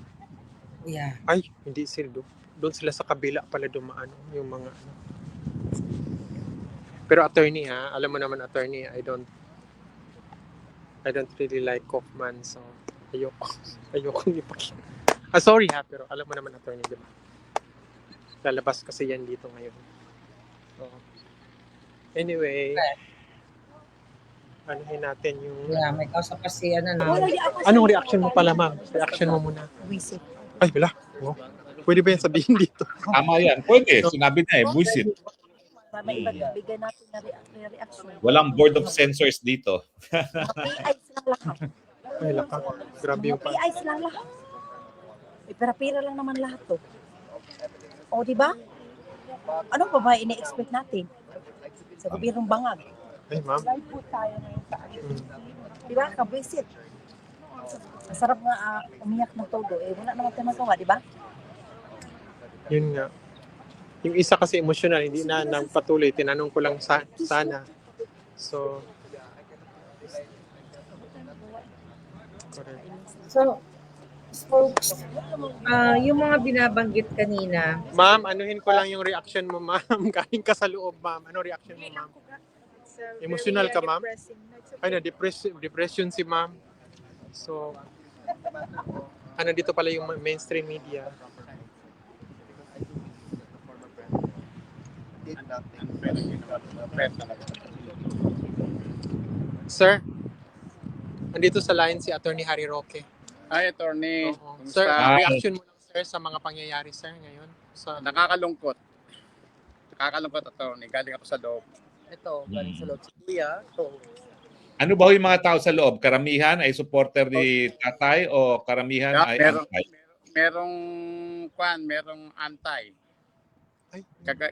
Yeah. Ay, hindi sila doon sila sa kabila pala dumaan yung mga ano. Pero attorney ha, alam mo naman attorney, I don't really like Kaufman, so ayoko ipakita. Sorry ha, pero alam mo naman attorney, di ba? Lalabas kasi yan dito ngayon. So, anyway, anuhin natin yung... Yeah, may kausap kasi ano na. Anong reaction mo pala, ma'am? Reaction mo muna. Ay, wala. Oh. Pwede ba yan sabihin dito? Tama yan. Pwede. Sinabi na eh. Buisit. Para ibigay natin na reaction. Walang board of censors dito. PIs lang lahat. Ay, laka. Grabe yung PIs lang lahat. Pera-pera lang naman lahat to. O, di ba? Ano pa ba ini-expect natin? Sa gobyernong bangag. Ay, ma'am. Live po tayo ngayon sa Di ba? Kabwisit. Masarap nga umiyak ng todo. Wala naman tayo magawa, di ba? Yun nga. Yung isa kasi emotional, hindi na nagpatuloy. Tinanong ko lang sana. So, correct. So, folks, yung mga binabanggit kanina, Ma'am, anuhin ko lang yung reaction mo, ma'am. Galing ka sa loob, ma'am. Ano reaction mo, ma'am? Emotional ka, ma'am? Ay, depression si ma'am. So, dito pala yung mainstream media. Sir, andito sa line si Attorney Harry Roque. Hi, Attorney. Oo. Sir, Hi. reaction mo lang, sir, sa mga pangyayari, sir, ngayon? Nakakalungkot. Nakakalungkot, Attorney. Galing ako sa loob. Ito, galing sa loob si Kuya. So, Ano ba yung mga tao sa loob? Karamihan ay supporter ni Tatay o karamihan ay anti? Merong anti.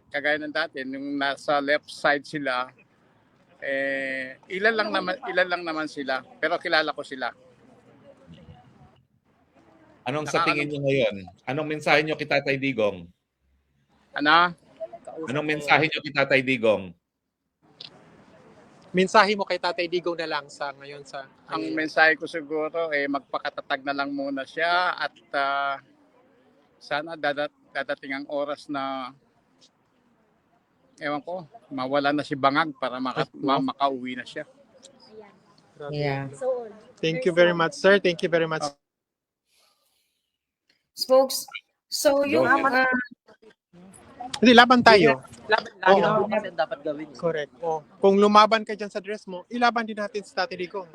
Kagaya ng dati, nung nasa left side sila, ilan lang naman sila. Pero kilala ko sila. Anong sa tingin niyo ngayon? Anong mensahe niyo kay Tatay Digong? Ano? Anong mensahe niyo kay Tatay Digong? Mensahe mo kay Tatay Digong na lang sa ngayon sa... Ang mensahe ko siguro, magpakatatag na lang muna siya at sana dadating ang oras na ewan ko, mawala na si Bangag para makauwi na siya. yeah. Thank you very much, sir. Thank you very much. Folks, so yung Hindi, laban tayo. laban lang kasi ang dapat gawin. Correct. Kung lumaban ka dyan sa dress mo, ilaban din natin sa Tatay Digong.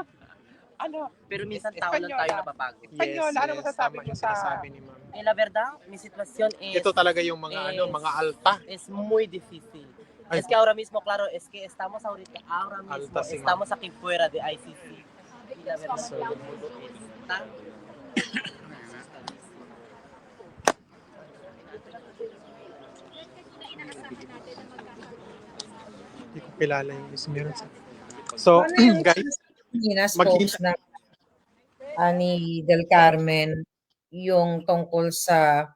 Pero minsan tao lang tayo napapagod. Yes, tama yung sinasabi ni ma'am. La verdad, mi situación es... Ito talaga yung mga mga alta. Es muy difícil. Ay. Es que ahora mismo, claro, es que estamos ahora mismo, Alta si ma'am. estamos aquí fuera de ICC. Y la verdad, el mundo está... Hindi ko kilala yung Miss Meron. So, guys, folks na ni Del Carmen yung tungkol sa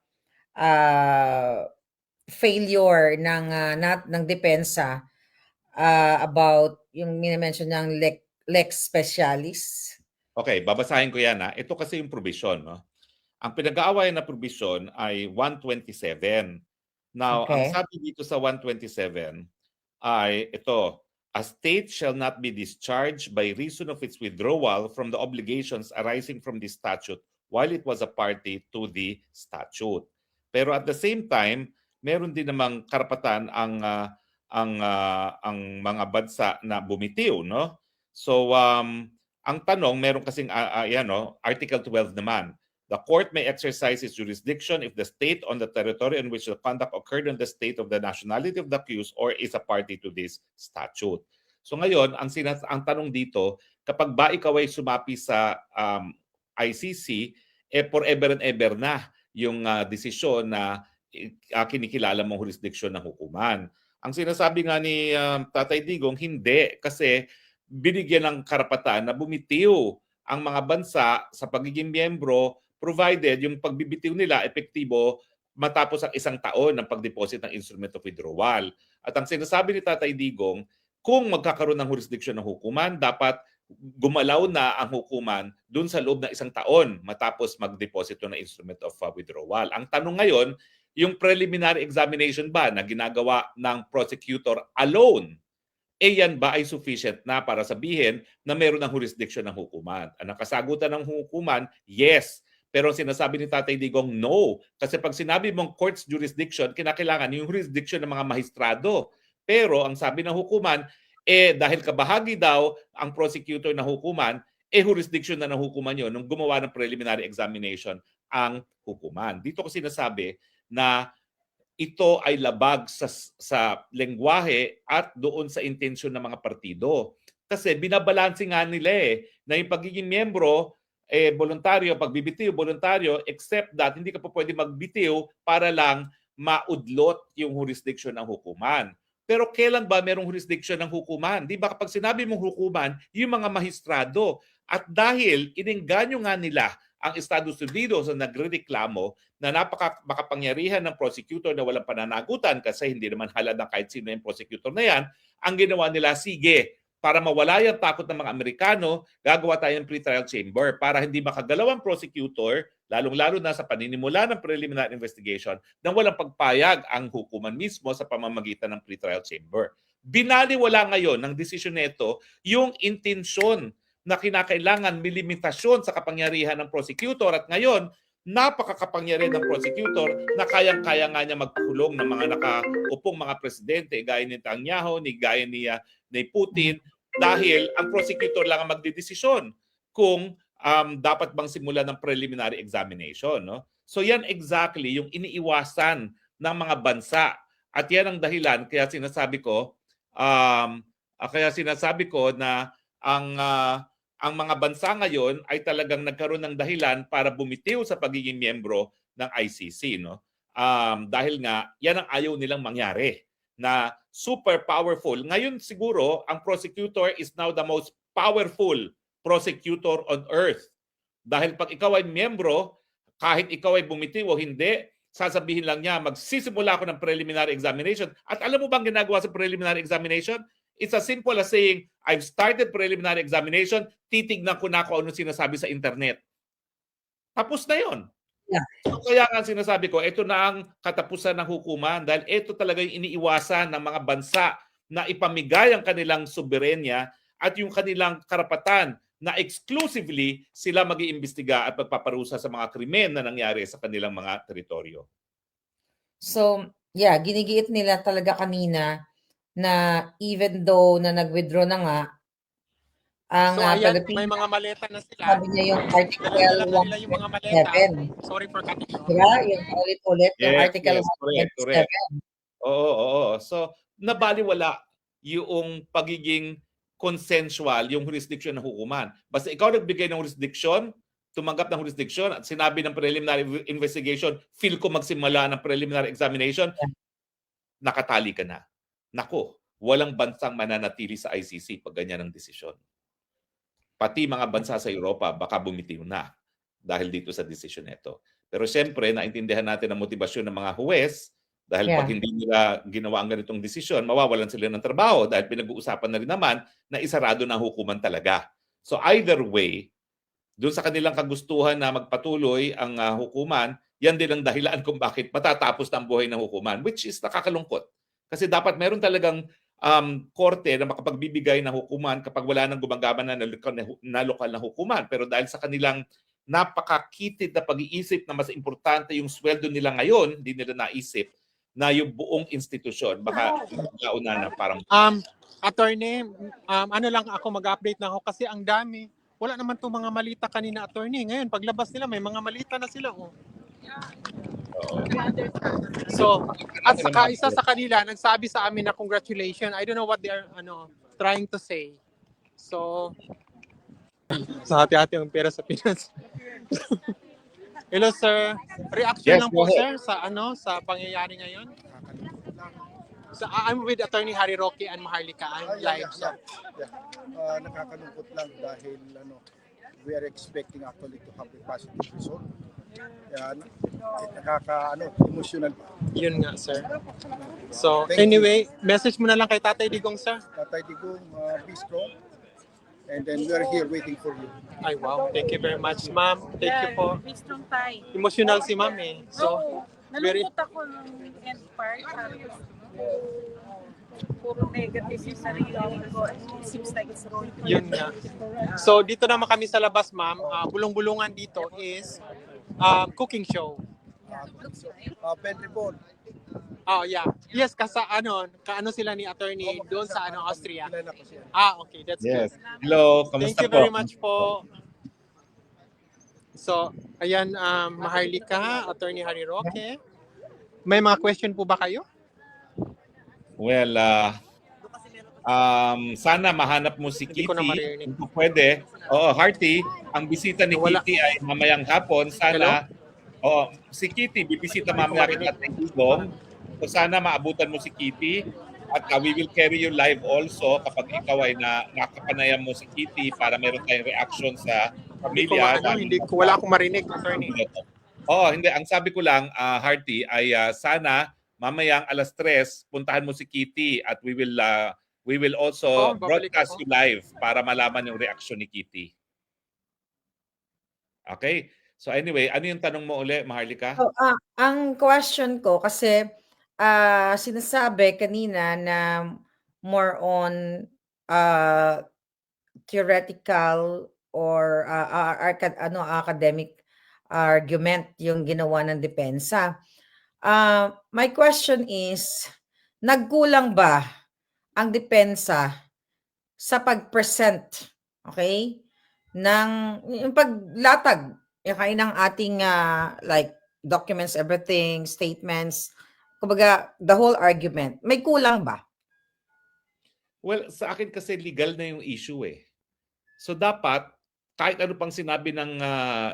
failure ng depensa about yung minamention ng lex specialis. Okay, babasahin ko yan ha. Ito kasi yung provision, no? Ang pinag-aawayan na provision ay 127. Now, Okay. ang sabi dito sa 127 ay ito, a state shall not be discharged by reason of its withdrawal from the obligations arising from this statute while it was a party to the statute. Pero at the same time, meron din namang karapatan ang mga bansa na bumitiw, no? So ang tanong, meron kasing Article 12 naman. The court may exercise its jurisdiction if the state on the territory in which the conduct occurred in the state of the nationality of the accused or is a party to this statute. So ngayon, ang tanong dito, kapag ba ikaw ay sumapi sa ICC, forever and ever na yung desisyon na kinikilala mong jurisdiction ng hukuman. Ang sinasabi nga ni Tatay Digong, hindi, kasi binigyan ng karapatan na bumitiw ang mga bansa sa pagiging miyembro provided yung pagbibitiw nila epektibo matapos ang 1 taon ng pagdeposit ng instrument of withdrawal. At ang sinasabi ni Tatay Digong, kung magkakaroon ng jurisdiction ng hukuman, dapat gumalaw na ang hukuman dun sa loob ng 1 taon matapos magdeposito ng instrument of withdrawal. Ang tanong ngayon, yung preliminary examination ba na ginagawa ng prosecutor alone, yan ba ay sufficient na para sabihin na meron ng jurisdiction ng hukuman? Ang nakasagutan ng hukuman, yes. Pero ang sinasabi ni Tatay Digong, no. Kasi pag sinabi mong court's jurisdiction, kinakailangan yung jurisdiction ng mga mahistrado. Pero ang sabi ng hukuman, dahil kabahagi daw ang prosecutor na hukuman, jurisdiction na ng hukuman yun nung gumawa ng preliminary examination ang hukuman. Dito ko sinasabi na ito ay labag sa lengguwahe at doon sa intensyon ng mga partido. Kasi binabalanse nga nila na yung pagiging miyembro, voluntaryo, pagbibitiw, voluntaryo, except that hindi ka pa pwede magbitiw para lang maudlot yung jurisdiction ng hukuman. Pero kailan ba merong jurisdiction ng hukuman? Di ba kapag sinabi mong hukuman, yung mga mahistrado. At dahil inengganyo nga nila ang Estados Unidos na nagrereklamo na makapangyarihan ng prosecutor na walang pananagutan kasi hindi naman halad ng kahit sino yung prosecutor na yan, ang ginawa nila, sige, para mawala yung takot ng mga Amerikano, gagawa tayo ng pretrial chamber para hindi makagalaw ang prosecutor, lalong-lalo na sa paninimula ng preliminary investigation, nang walang pagpayag ang hukuman mismo sa pamamagitan ng pretrial chamber. Binaliwala ngayon ng desisyon nito yung intensyon na kinakailangan may limitasyon sa kapangyarihan ng prosecutor at ngayon, napakakapangyarihan ng prosecutor na kayang-kaya nga niya magkulong ng mga nakaupong mga presidente gaya ni Netanyahu, gaya ni Putin, dahil ang prosecutor lang ang magdedesisyon kung dapat bang simulan ng preliminary examination. No? So yan exactly yung iniiwasan ng mga bansa. At yan ang dahilan kaya sinasabi ko na ang mga bansa ngayon ay talagang nagkaroon ng dahilan para bumitiw sa pagiging miyembro ng ICC. No? Dahil nga, yan ang ayaw nilang mangyari na super powerful. Ngayon siguro, ang prosecutor is now the most powerful prosecutor on earth. Dahil pag ikaw ay miyembro, kahit ikaw ay bumitiw o hindi, sasabihin lang niya, magsisimula ako ng preliminary examination. At alam mo bang ginagawa sa preliminary examination? It's as simple as saying, I've started preliminary examination, titignan ko na kung ano sinasabi sa internet. Tapos na yun. Yeah. So kaya nga sinasabi ko, ito na ang katapusan ng hukuman dahil ito talaga yung iniiwasan ng mga bansa na ipamigay ang kanilang soberenya at yung kanilang karapatan na exclusively sila mag-iimbestiga at magpaparusa sa mga krimen na nangyari sa kanilang mga teritoryo. So, yeah, ginigiit nila talaga kanina na even though na nag-withdraw na nga, ang So ayan, Philippines, may mga maleta na sila. sabi niya yung Article Dala-dala na nila yung mga maleta. 117. Sorry for cutting you off. Diba? Yung ulit-ulit, yung Yes, Article yes, correct. 117. Oo. So, nabaliwala yung pagiging consensual, yung jurisdiction ng hukuman. Basta ikaw nagbigay ng jurisdiction, tumanggap ng jurisdiction at sinabi ng preliminary investigation, feel ko magsimula ng preliminary examination, nakatali ka na. Nako, walang bansang mananatili sa ICC pag ganyan ang desisyon. Pati mga bansa sa Europa baka bumitiw na dahil dito sa desisyon nito. Pero siyempre, naintindihan natin ang motivasyon ng mga huwes dahil pag hindi nila ginawa ang ganitong desisyon, mawawalan sila ng trabaho dahil pinag-uusapan na rin naman na isarado ng hukuman talaga. So either way, doon sa kanilang kagustuhan na magpatuloy ang hukuman, yan din ang dahilan kung bakit matatapos na ang buhay ng hukuman, which is nakakalungkot. Kasi dapat meron talagang korte na makapagbibigay ng hukuman kapag wala nang gumagaman na lokal na hukuman. Pero dahil sa kanilang napakakitid na pag-iisip na mas importante yung sweldo nila ngayon, hindi nila naisip na yung buong institusyon. Baka nauna na parang... Attorney, ano lang ako mag-update na ako kasi ang dami. Wala naman itong mga malita kanina, attorney. Ngayon, paglabas nila, may mga malita na sila. Oh. So, at saka isa sa kanila nagsabi sa amin na congratulations. I don't know what they are trying to say. So, sa hati-hati ang pera sa Pinas. Hello sir. Reaction lang po sir sa sa pangyayari ngayon. So, I'm with Attorney Harry Roque and Maharlika. I'm live sir. Nakakalungkot lang dahil we are expecting actually to have a positive result. Yan, emotional pa. Yun nga, sir. So, Thank you. anyway, message mo na lang kay Tatay Digong, sir. Tatay Digong, be strong. And then we are here waiting for you. Ay, wow. Thank you very much, ma'am. Thank you po. Be strong, Tay. Emotional si ma'am eh. So, very... Nalungkot ako ng end part. Puro negative yung sarili ko. It seems like it's wrong. Yun nga. So, dito naman kami sa labas, ma'am. Bulong-bulungan dito is cooking show. Pantry board. Oh, yeah. Yes, kaano sila ni attorney doon sa Austria. Kilala ko siya. Okay, that's good. Yes. Hello, Thank kamusta you po? very much po. So, ayan, Maharlika, Attorney Harry Roque. May mga question po ba kayo? Well, sana mahanap mo si Hindi ko na Kitty. maririnig. Kung pwede. Oo, Hearty, ang bisita ni Wala. Kitty ay mamayang hapon. Sana, si Kitty, bibisita mamaya kita sa Digong. So sana maabutan mo si Kitty. At we will carry you live also kapag ikaw ay nakapanayam mo si Kitty para meron tayong reaction sa pamilya. Wala akong marinig, attorney. Hindi. Ang sabi ko lang, Hearty, ay sana mamayang 3:00 puntahan mo si Kitty at we will also babalik broadcast ako. you live para malaman yung reaction ni Kitty. Okay? So anyway, ano yung tanong mo uli, Maharlika? So, ang question ko kasi sinasabi kanina na more on theoretical or academic argument yung ginawa ng depensa. My question is, nagkulang ba ang depensa sa pag-present, okay, ng yung paglatag ng ating like documents, everything, statements, kumbaga the whole argument, may kulang ba? Well, sa akin kasi legal na yung issue eh. So dapat, kahit ano pang sinabi ng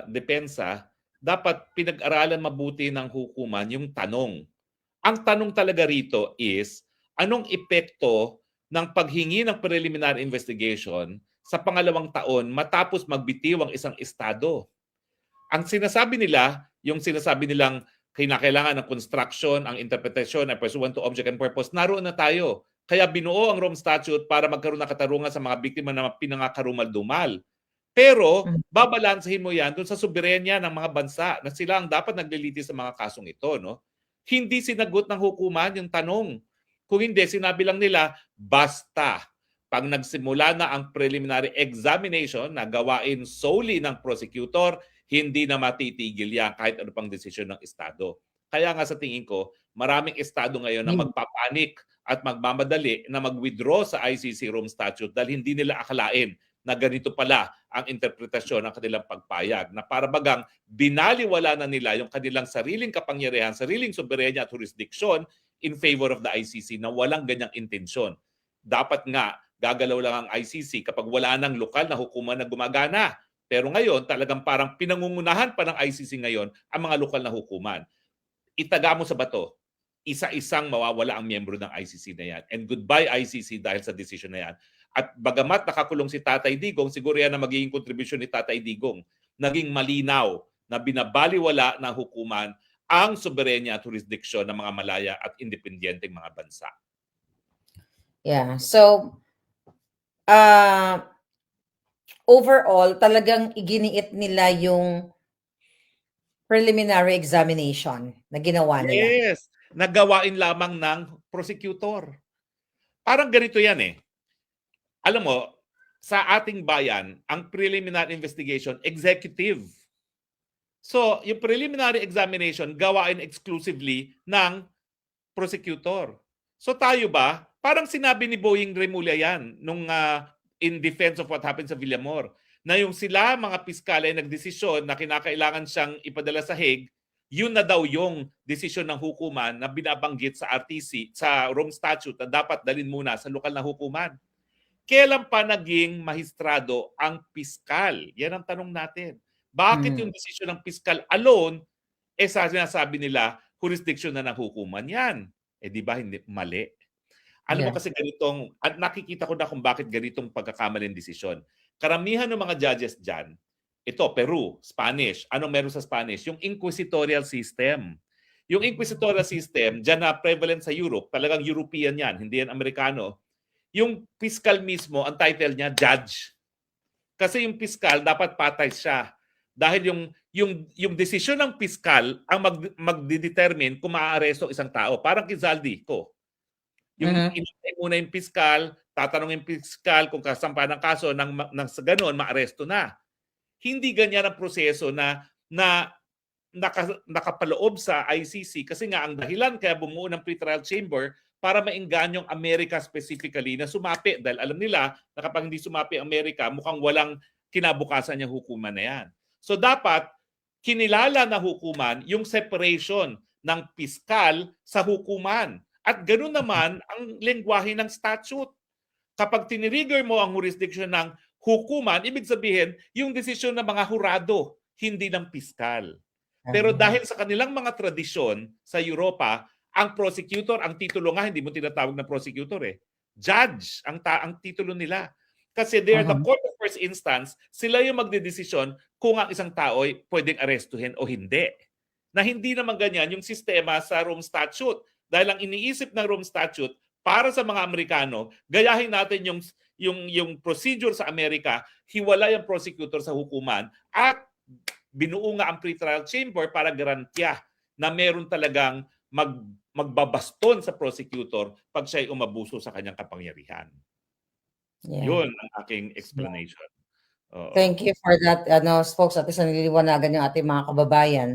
depensa, dapat pinag-aralan mabuti ng hukuman yung tanong. Ang tanong talaga rito is, anong epekto ng paghingi ng preliminary investigation sa pangalawang taon matapos magbitiw ang isang estado? Ang sinasabi nila, yung sinasabi nilang kinakailangan ng construction, ang interpretasyon ay pursuant to object and purpose, naroon na tayo. Kaya binuo ang Rome Statute para magkaroon ng katarungan sa mga biktima na pinangakarumal-dumal. Pero babalansahin mo yan doon sa soberenya ng mga bansa na sila ang dapat naglilitis sa mga kasong ito. No? Hindi sinagot ng hukuman yung tanong. Kung hindi, sinabi lang nila, basta. Pag nagsimula na ang preliminary examination na gawain solely ng prosecutor, hindi na matitigil yan kahit ano pang desisyon ng Estado. Kaya nga sa tingin ko, maraming Estado ngayon na magpapanik at magmamadali na mag-withdraw sa ICC Rome Statute dahil hindi nila akalain na ganito pala ang interpretasyon ng kanilang pagpayag. Na para bagang binaliwala na nila yung kanilang sariling kapangyarihan, sariling soberenya at jurisdiction in favor of the ICC na walang ganyang intensyon. Dapat nga, gagalaw lang ang ICC kapag wala nang lokal na hukuman na gumagana. Pero ngayon, talagang parang pinangungunahan pa ng ICC ngayon ang mga lokal na hukuman. Itaga mo sa bato, isa-isang mawawala ang miyembro ng ICC na yan. And goodbye ICC dahil sa decision na yan. At bagamat nakakulong si Tatay Digong, siguro yan na magiging kontribusyon ni Tatay Digong. Naging malinaw na binabaliwala ng hukuman ang soberenya at jurisdiksyon ng mga malaya at independenteng mga bansa. Yeah. So, overall, talagang iginiit nila yung preliminary examination na ginawa nila. Yes. Nagawain lamang ng prosecutor. Parang ganito yan eh. Alam mo, sa ating bayan, ang preliminary investigation, executive. So, yung preliminary examination, gawain exclusively ng prosecutor. So tayo ba, parang sinabi ni Boying Remulla yan nung in defense of what happened sa Villamor, na yung sila, mga piskal ay nagdesisyon na kinakailangan siyang ipadala sa Hague, yun na daw yung desisyon ng hukuman na binabanggit sa RTC, sa Rome Statute na dapat dalhin muna sa lokal na hukuman. Kailan pa naging mahistrado ang piskal? Yan ang tanong natin. Bakit yung desisyon ng piskal alone, sinasabi nila, jurisdiction na ng hukuman yan? Di ba hindi mali? Alam mo kasi ganitong, at nakikita ko na kung bakit ganitong pagkakamaling desisyon. Karamihan ng mga judges dyan, Ito, Peru, Spanish. Anong meron sa Spanish? Yung inquisitorial system. Yung inquisitorial system, dyan na prevalent sa Europe, talagang European yan, hindi yan Amerikano. Yung fiscal mismo, ang title niya, judge. Kasi yung fiscal, dapat patay siya. Dahil yung desisyon ng fiscal ang magdedetermine kung maaaresto isang tao. Parang Kizaldi ko. Yung inintay muna yung fiscal, tatanungin yung fiscal kung kasampa ng kaso, nang sa ganun, maaresto na. Hindi ganyan ang proseso na nakapaloob sa ICC kasi nga ang dahilan kaya bumuo ng pretrial chamber para mainggan yung Amerika specifically na sumapi dahil alam nila na kapag hindi sumapi ang Amerika mukhang walang kinabukasan yung hukuman na yan. So dapat kinilala na hukuman yung separation ng piskal sa hukuman. At ganoon naman ang lengguwahe ng statute. Kapag tinirigger mo ang jurisdiction ng hukuman, ibig sabihin yung desisyon ng mga hurado, hindi ng piskal. Pero dahil sa kanilang mga tradisyon sa Europa, ang prosecutor, ang titulo nga, hindi mo tinatawag na prosecutor Judge ang titulo nila. Kasi they are the court of first instance, sila yung magdedesisyon kung ang isang tao ay pwedeng arestuhin o hindi. Na hindi naman ganyan yung sistema sa Rome Statute. Dahil ang iniisip ng Rome Statute, para sa mga Amerikano, gayahin natin yung procedure sa Amerika, hiwalay ang prosecutor sa hukuman at binuo nga ang pretrial chamber para garantya na meron talagang magbabaston sa prosecutor pag siya'y umabuso sa kanyang kapangyarihan. Yeah. Yun ang aking explanation. Thank you for that, folks. At least nililiwanagan yung ating mga kababayan.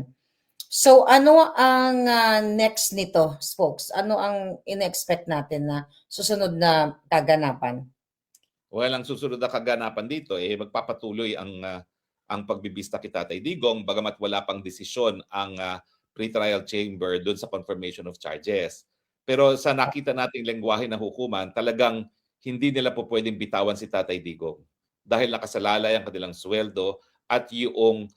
So, ano ang next nito, folks? Ano ang in-expect natin na susunod na kaganapan? Well, ang susunod na kaganapan dito, magpapatuloy ang pagbibista kay Tatay Digong, bagamat wala pang desisyon ang pretrial chamber doon sa confirmation of charges. Pero sa nakita nating lengguwahe ng hukuman, talagang hindi nila po pwedeng bitawan si Tatay Digong dahil nakasalalay ang kanilang sweldo at yung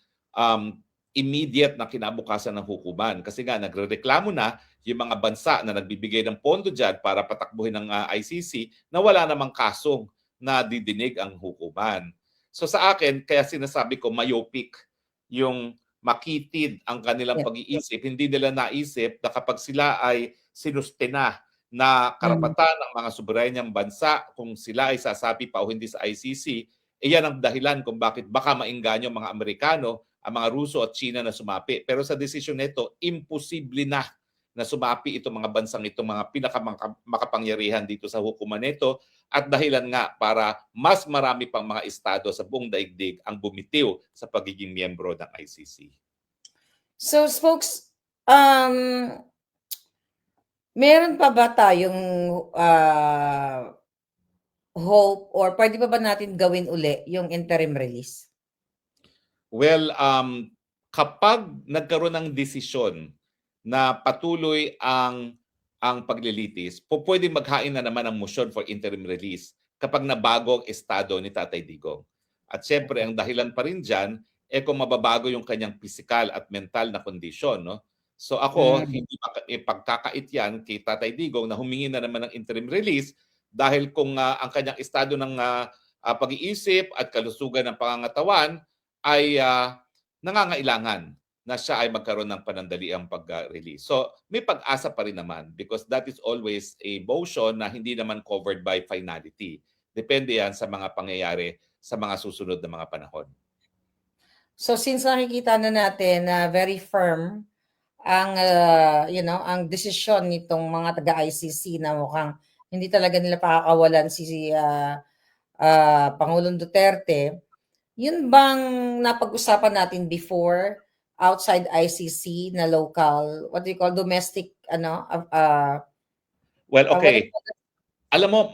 immediate na kinabukasan ng hukuman. Kasi nga, nagrereklamo na yung mga bansa na nagbibigay ng pondo dyan para patakbuhin ng ICC na wala namang kasong na didinig ang hukuman. So sa akin, kaya sinasabi ko, myopic yung makitid ang kanilang pag-iisip. Hindi nila naisip na kapag sila ay sinustena na karapatan ng mga soberanyang bansa, kung sila ay sasapi pa o hindi sa ICC, iyan ang dahilan kung bakit baka maingganyo mga Amerikano, ang mga Ruso at China na sumapi. Pero sa desisyon nito, imposible na sumapi itong mga bansang ito, mga pinakamakapangyarihan dito sa hukuman nito, at dahilan nga para mas marami pang mga estado sa buong daigdig ang bumitiw sa pagiging miyembro ng ICC. So, folks, meron pa ba tayong hope or pwede pa ba natin gawin uli yung interim release? Well, kapag nagkaroon ng desisyon na patuloy ang paglilitis, pwedeng maghain na naman ng motion for interim release kapag nabago ang estado ni Tatay Digong. At siyempre, ang dahilan pa rin dyan, kung mababago yung kanyang physical at mental na kondisyon. No? So ako, hindi pagkakait yan kay Tatay Digong na humingi na naman ng interim release dahil kung ang kanyang estado ng pag-iisip at kalusugan ng pangangatawan ay nangangailangan na siya ay magkaroon ng panandaliang pag-release. So may pag-asa pa rin naman because that is always a motion na hindi naman covered by finality. Depende yan sa mga pangyayari sa mga susunod na mga panahon. So since nakikita na natin na very firm ang ang desisyon nitong mga taga-ICC na mukhang hindi talaga nila pakakawalan si Pangulong Duterte, yun bang napag-usapan natin before outside ICC na local, what do you call, domestic, Well, okay. Alam mo,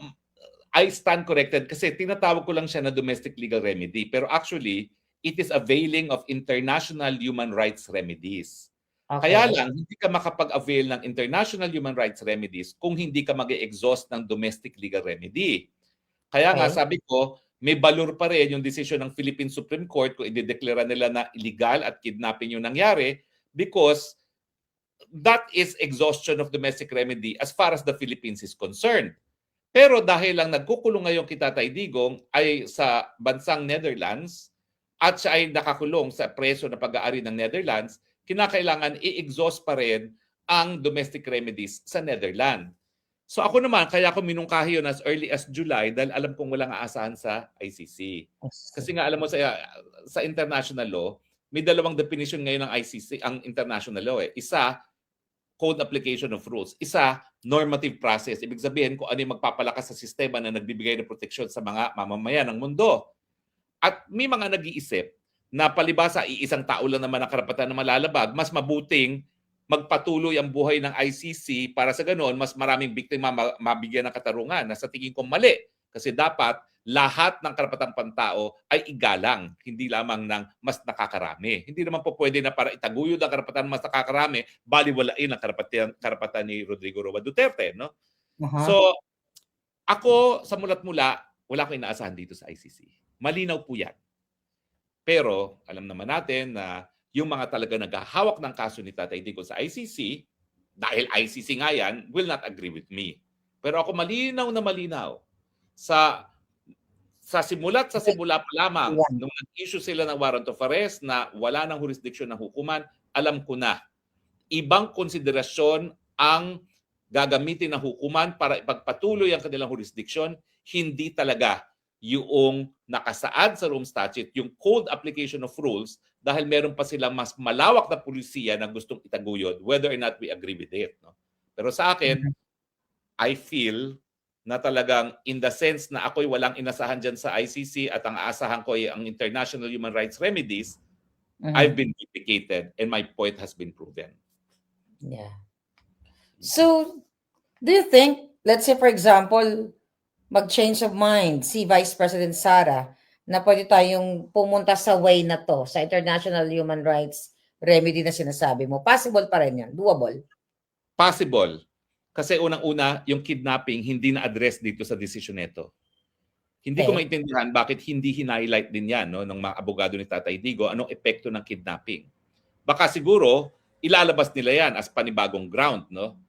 I stand corrected kasi tinatawag ko lang siya na domestic legal remedy. Pero actually, it is availing of international human rights remedies. Okay. Kaya lang, hindi ka makapag-avail ng international human rights remedies kung hindi ka mag-exhaust ng domestic legal remedy. Kaya nga, sabi ko, may balor pa rin yung desisyon ng Philippine Supreme Court kung idedeklara nila na illegal at kidnapping yung nangyari because that is exhaustion of domestic remedy as far as the Philippines is concerned. Pero dahil lang nagkukulong ngayon kay Tatay Digong ay sa bansang Netherlands, at siya ay nakakulong sa preso na pag-aari ng Netherlands, kinakailangan i-exhaust pa rin ang domestic remedies sa Netherlands. So ako naman, kaya ako minungkahi yun as early as July dahil alam kong walang aasahan sa ICC. Kasi nga alam mo sa international law, may dalawang definition ngayon ng ICC, ang international law. Isa, code application of rules. Isa, normative process. Ibig sabihin kung ano yung magpapalakas sa sistema na nagbibigay ng proteksyon sa mga mamamayan ng mundo. At may mga nag-iisip na palibasa iisang tao lang naman ang karapatan na malalabag, mas mabuting magpatuloy ang buhay ng ICC para sa ganoon mas maraming biktima mabigyan ng katarungan na sa tingin ko mali. Kasi dapat lahat ng karapatang pantao ay igalang, hindi lamang ng mas nakakarami. Hindi naman po pwede na para itaguyod ang karapatan ng mas nakakarami, baliwalain ang karapatan ni Rodrigo Roa Duterte. No? So, ako sa mulat mula, wala akong inaasahan dito sa ICC. Malinaw po yan. Pero alam naman natin na yung mga talaga naghahawak ng kaso ni Tatay Digong sa ICC, dahil ICC nga yan, will not agree with me. Pero ako malinaw na malinaw sa simula pa lamang, nung nag-issue sila ng warrant of arrest na wala ng jurisdiction ng hukuman, alam ko na ibang konsiderasyon ang gagamitin ng hukuman para ipagpatuloy ang kanilang jurisdiction, hindi talaga yung nakasaad sa Rome Statute, yung code application of rules, dahil meron pa silang mas malawak na pulisiya na gustong itaguyod, whether or not we agree with it. No? Pero sa akin, I feel na talagang in the sense na ako'y walang inasahan dyan sa ICC at ang aasahan ko ay ang international human rights remedies, I've been vindicated and my point has been proven. Yeah. So, do you think, let's say for example, mag-change of mind si Vice President Sara na pwede tayong pumunta sa way na to, sa international human rights remedy na sinasabi mo, possible pa rin yan? Doable? Possible. Kasi unang-una, yung kidnapping hindi na-address dito sa desisyon nito. Hindi ko maintindihan bakit hindi hinighlight din yan ng mga abogado ni Tatay Digo anong epekto ng kidnapping. Baka siguro, ilalabas nila yan as panibagong ground. No?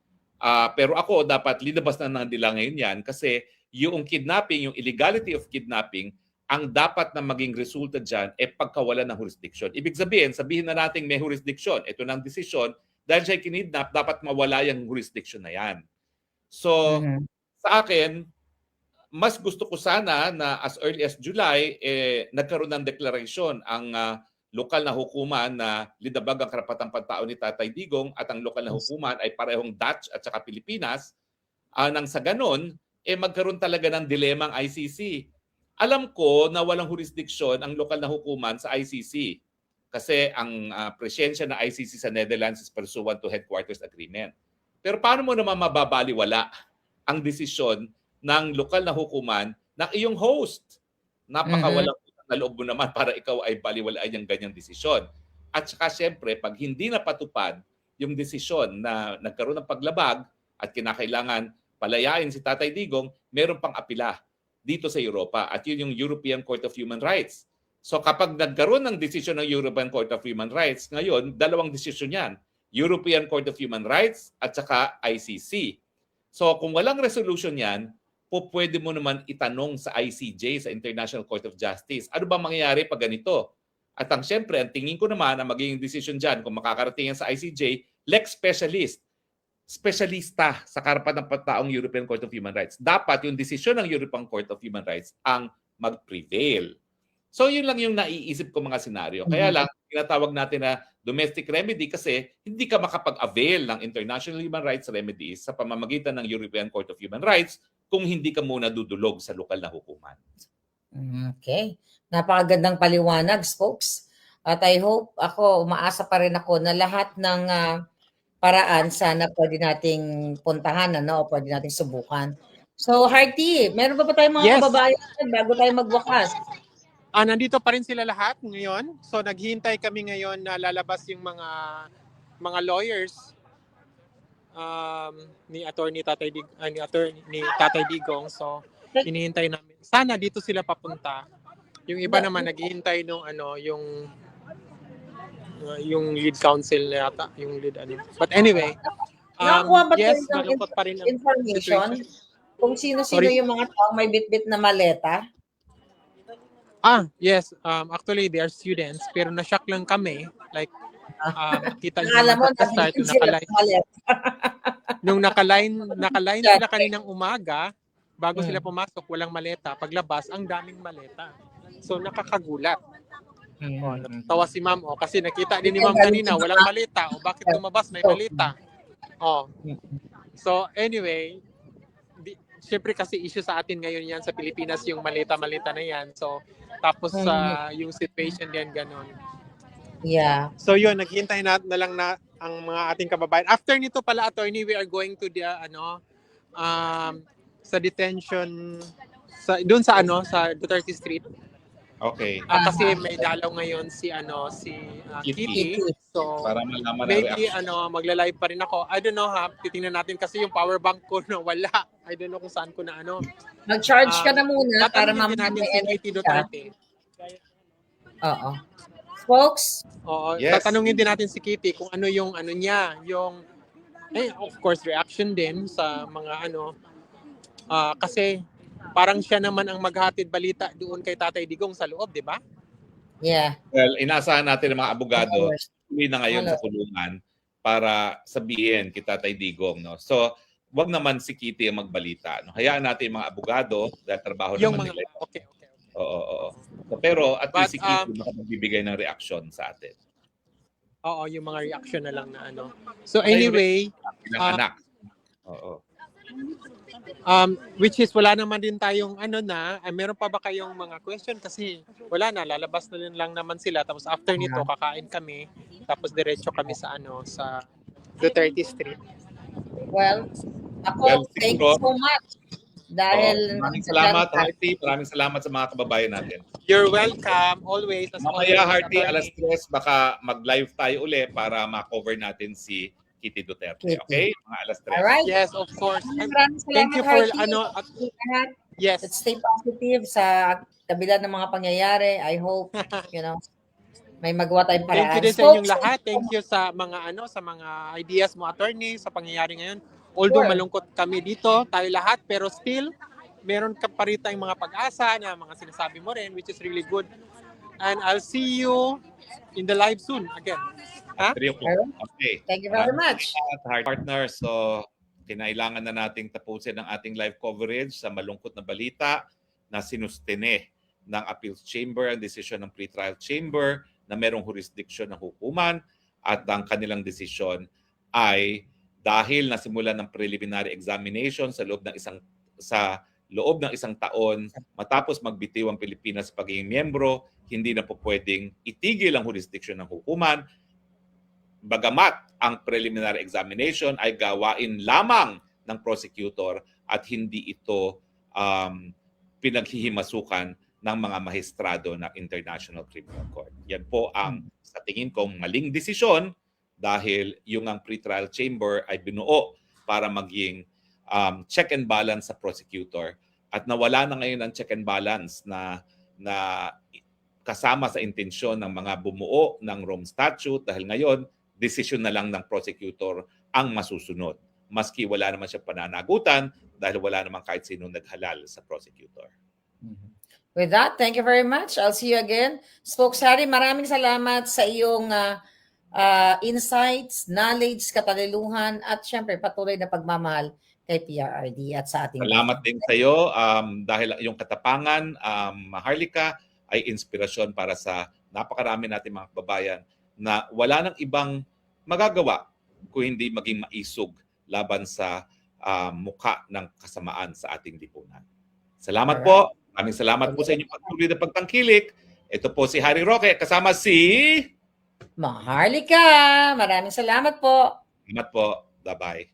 Pero ako, dapat linabas na nila ngayon yan kasi yung kidnapping, yung illegality of kidnapping, ang dapat na maging resulta dyan pagkawalan ng jurisdiction. Ibig sabihin na natin may jurisdiction. Ito ng desisyon, dahil siya kinidnap, dapat mawala yung jurisdiction na yan. So, sa akin, mas gusto ko sana na as early as July, nagkaroon ng deklarasyon ang lokal na hukuman na lidabag ang karapatang pantao ni Tatay Digong at ang lokal na hukuman ay parehong Dutch at saka Pilipinas. Nang sa ganon, magkaroon talaga ng dilema ang ICC. Alam ko na walang jurisdiction ang lokal na hukuman sa ICC. Kasi ang presensya ng ICC sa Netherlands is pursuant to headquarters agreement. Pero paano mo naman mababaliwala ang desisyon ng lokal na hukuman ng iyong host? Napakawalang na loob mo naman para ikaw ay baliwalaan yung ganyang desisyon. At saka siyempre, pag hindi napatupad yung desisyon na nagkaroon ng paglabag at kinakailangan palayain si Tatay Digong, meron pang apila dito sa Europa. At yun yung European Court of Human Rights. So kapag nagkaroon ng desisyon ng European Court of Human Rights, ngayon, dalawang desisyon yan. European Court of Human Rights at saka ICC. So kung walang resolution yan, pwede mo naman itanong sa ICJ, sa International Court of Justice. Ano ba mangyayari pag ganito? At siyempre, ang tingin ko naman na magiging decision dyan, kung makakarating yan sa ICJ, lex specialist, specialista sa karapatan ng pataong European Court of Human Rights. Dapat yung desisyon ng European Court of Human Rights ang mag-prevail. So yun lang yung naiisip ko mga senaryo. Kaya lang, tinatawag natin na domestic remedy kasi hindi ka makapag-avail ng international human rights remedies sa pamamagitan ng European Court of Human Rights kung hindi ka muna dudulog sa lokal na hukuman. Okay. Napakagandang paliwanag, folks. At I hope, umaasa pa rin ako na lahat ng paraan sana pwede nating puntahan o pwede nating subukan. So, Hearty, meron ba tayong mga kababayan bago tayo magwakas? Nandito pa rin sila lahat ngayon. So naghihintay kami ngayon na lalabas yung mga lawyers ni Tatay Digong. So hinihintay namin. Sana dito sila papunta. Yung iba naman naghihintay yung lead counsel yata, yung lead But anyway, yes, malungkot pa rin ang information kung sino-sino yung mga taong may bit-bit na maleta. Yes. Actually, they are students, pero na-shock lang kami. Like, kita nyo Alam mo, naman at the start, nagbitin sila ng malet. nung naka-line sila kaninang umaga, bago sila Mm. pumasok, walang maleta. Paglabas, ang daming maleta. So, nakakagulat. Tawa si ma'am, kasi nakita din ni ma'am kanina, walang maleta. O bakit lumabas, may maleta. So, anyway, syempre kasi issue sa atin ngayon yan sa Pilipinas, yung maleta-maleta na yan. So, tapos yung situation din, ganun. Yeah. So yun, naghihintay na lang na ang mga ating kababayan. After nito pala, attorney, we are going to the sa detention doon sa Duterte Street. Okay. Kasi may dalaw ngayon si Kitty. So Para malaman maybe magla-live pa rin ako. I don't know titingnan natin kasi yung power bank ko na wala. I don't know kung saan ko na Mag-charge ka na muna para tatanungin mamaya natin si may Kitty energy ka. Duterte. Oo. Folks? Oo, Yes. tatanungin din natin si Kitty kung ano yung niya, of course reaction din sa mga kasi parang siya naman ang maghatid balita doon kay Tatay Digong sa loob, di ba? Yeah. Well, inaasahan natin ng mga abogado, Of course. tuloy na ngayon sa kulungan para sabihin kay Tatay Digong, no? So, wag naman si Kitty ang magbalita, no? Hayaan natin yung mga abogado dahil trabaho Yung naman mga nila. okay. Oo. So, pero at But, least si Kitty makapagbibigay ng reaksyon sa atin. Oo, yung mga reaction na lang na So anyway, Bilang anak. Oo. which is wala naman din tayong meron pa ba kayong mga question kasi wala na, lalabas na din lang naman sila tapos after nito kakain kami tapos diretso kami sa sa Duterte Street. Well, thank you siguro, so much. Dahil maraming salamat, Harty. Maraming salamat sa mga kababayan natin. You're welcome, always. Mamaya, Harty, alas 3, baka mag-live tayo uli para ma-cover natin si Kitty Duterte. Okay? Mga alas 3. Alright. Yes, of course. Maraming Thank you salamat, for Harty. yes. Let's stay positive sa kabila ng mga pangyayari. I hope, may magawa tayong paraan. Thank you din sa inyong lahat. Thank you sa mga sa mga ideas mo, attorney, sa pangyayari ngayon. Although malungkot kami dito, tayo lahat, pero still, meron ka pa rin tayong mga pag-asa na mga sinasabi mo rin, which is really good. And I'll see you in the live soon again. 3 o'clock. Okay. Thank you very much. Partners, so kinailangan na nating tapusin ang ating live coverage sa malungkot na balita na sinustene ng Appeals Chamber ang desisyon ng Pretrial Chamber na merong jurisdiction ng hukuman at ang kanilang desisyon ay dahil nasimulan ng preliminary examination sa loob ng isang taon matapos magbitiw ang Pilipinas sa pagiging miyembro, hindi na po pwedeng itigil ang jurisdiction ng hukuman. Bagamat ang preliminary examination ay gawain lamang ng prosecutor at hindi ito pinaghihimasukan ng mga maestrado ng International Criminal Court. Yan po ang sa tingin kong maling desisyon dahil yung ang pretrial chamber ay binuo para maging check and balance sa prosecutor at nawala na ngayon ang check and balance na kasama sa intensyon ng mga bumuo ng Rome Statute dahil ngayon desisyon na lang ng prosecutor ang masusunod maski wala naman siya pananagutan dahil wala naman kahit sino naghalal sa prosecutor. With that, thank you very much. I'll see you again. Spokes Harry, maraming salamat sa iyong insights, knowledge, kataliluhan, at syempre patuloy na pagmamahal kay PRRD at sa ating... Salamat din sa iyo dahil yung katapangan, Maharlika, ay inspirasyon para sa napakarami natin mga kababayan na wala nang ibang magagawa kung hindi maging maisog laban sa mukha ng kasamaan sa ating lipunan. Salamat po. Maraming salamat po sa inyong patuloy na pagtangkilik. Ito po si Harry Roque kasama si... Maharlika. Maraming salamat po. Salamat po. Bye-bye.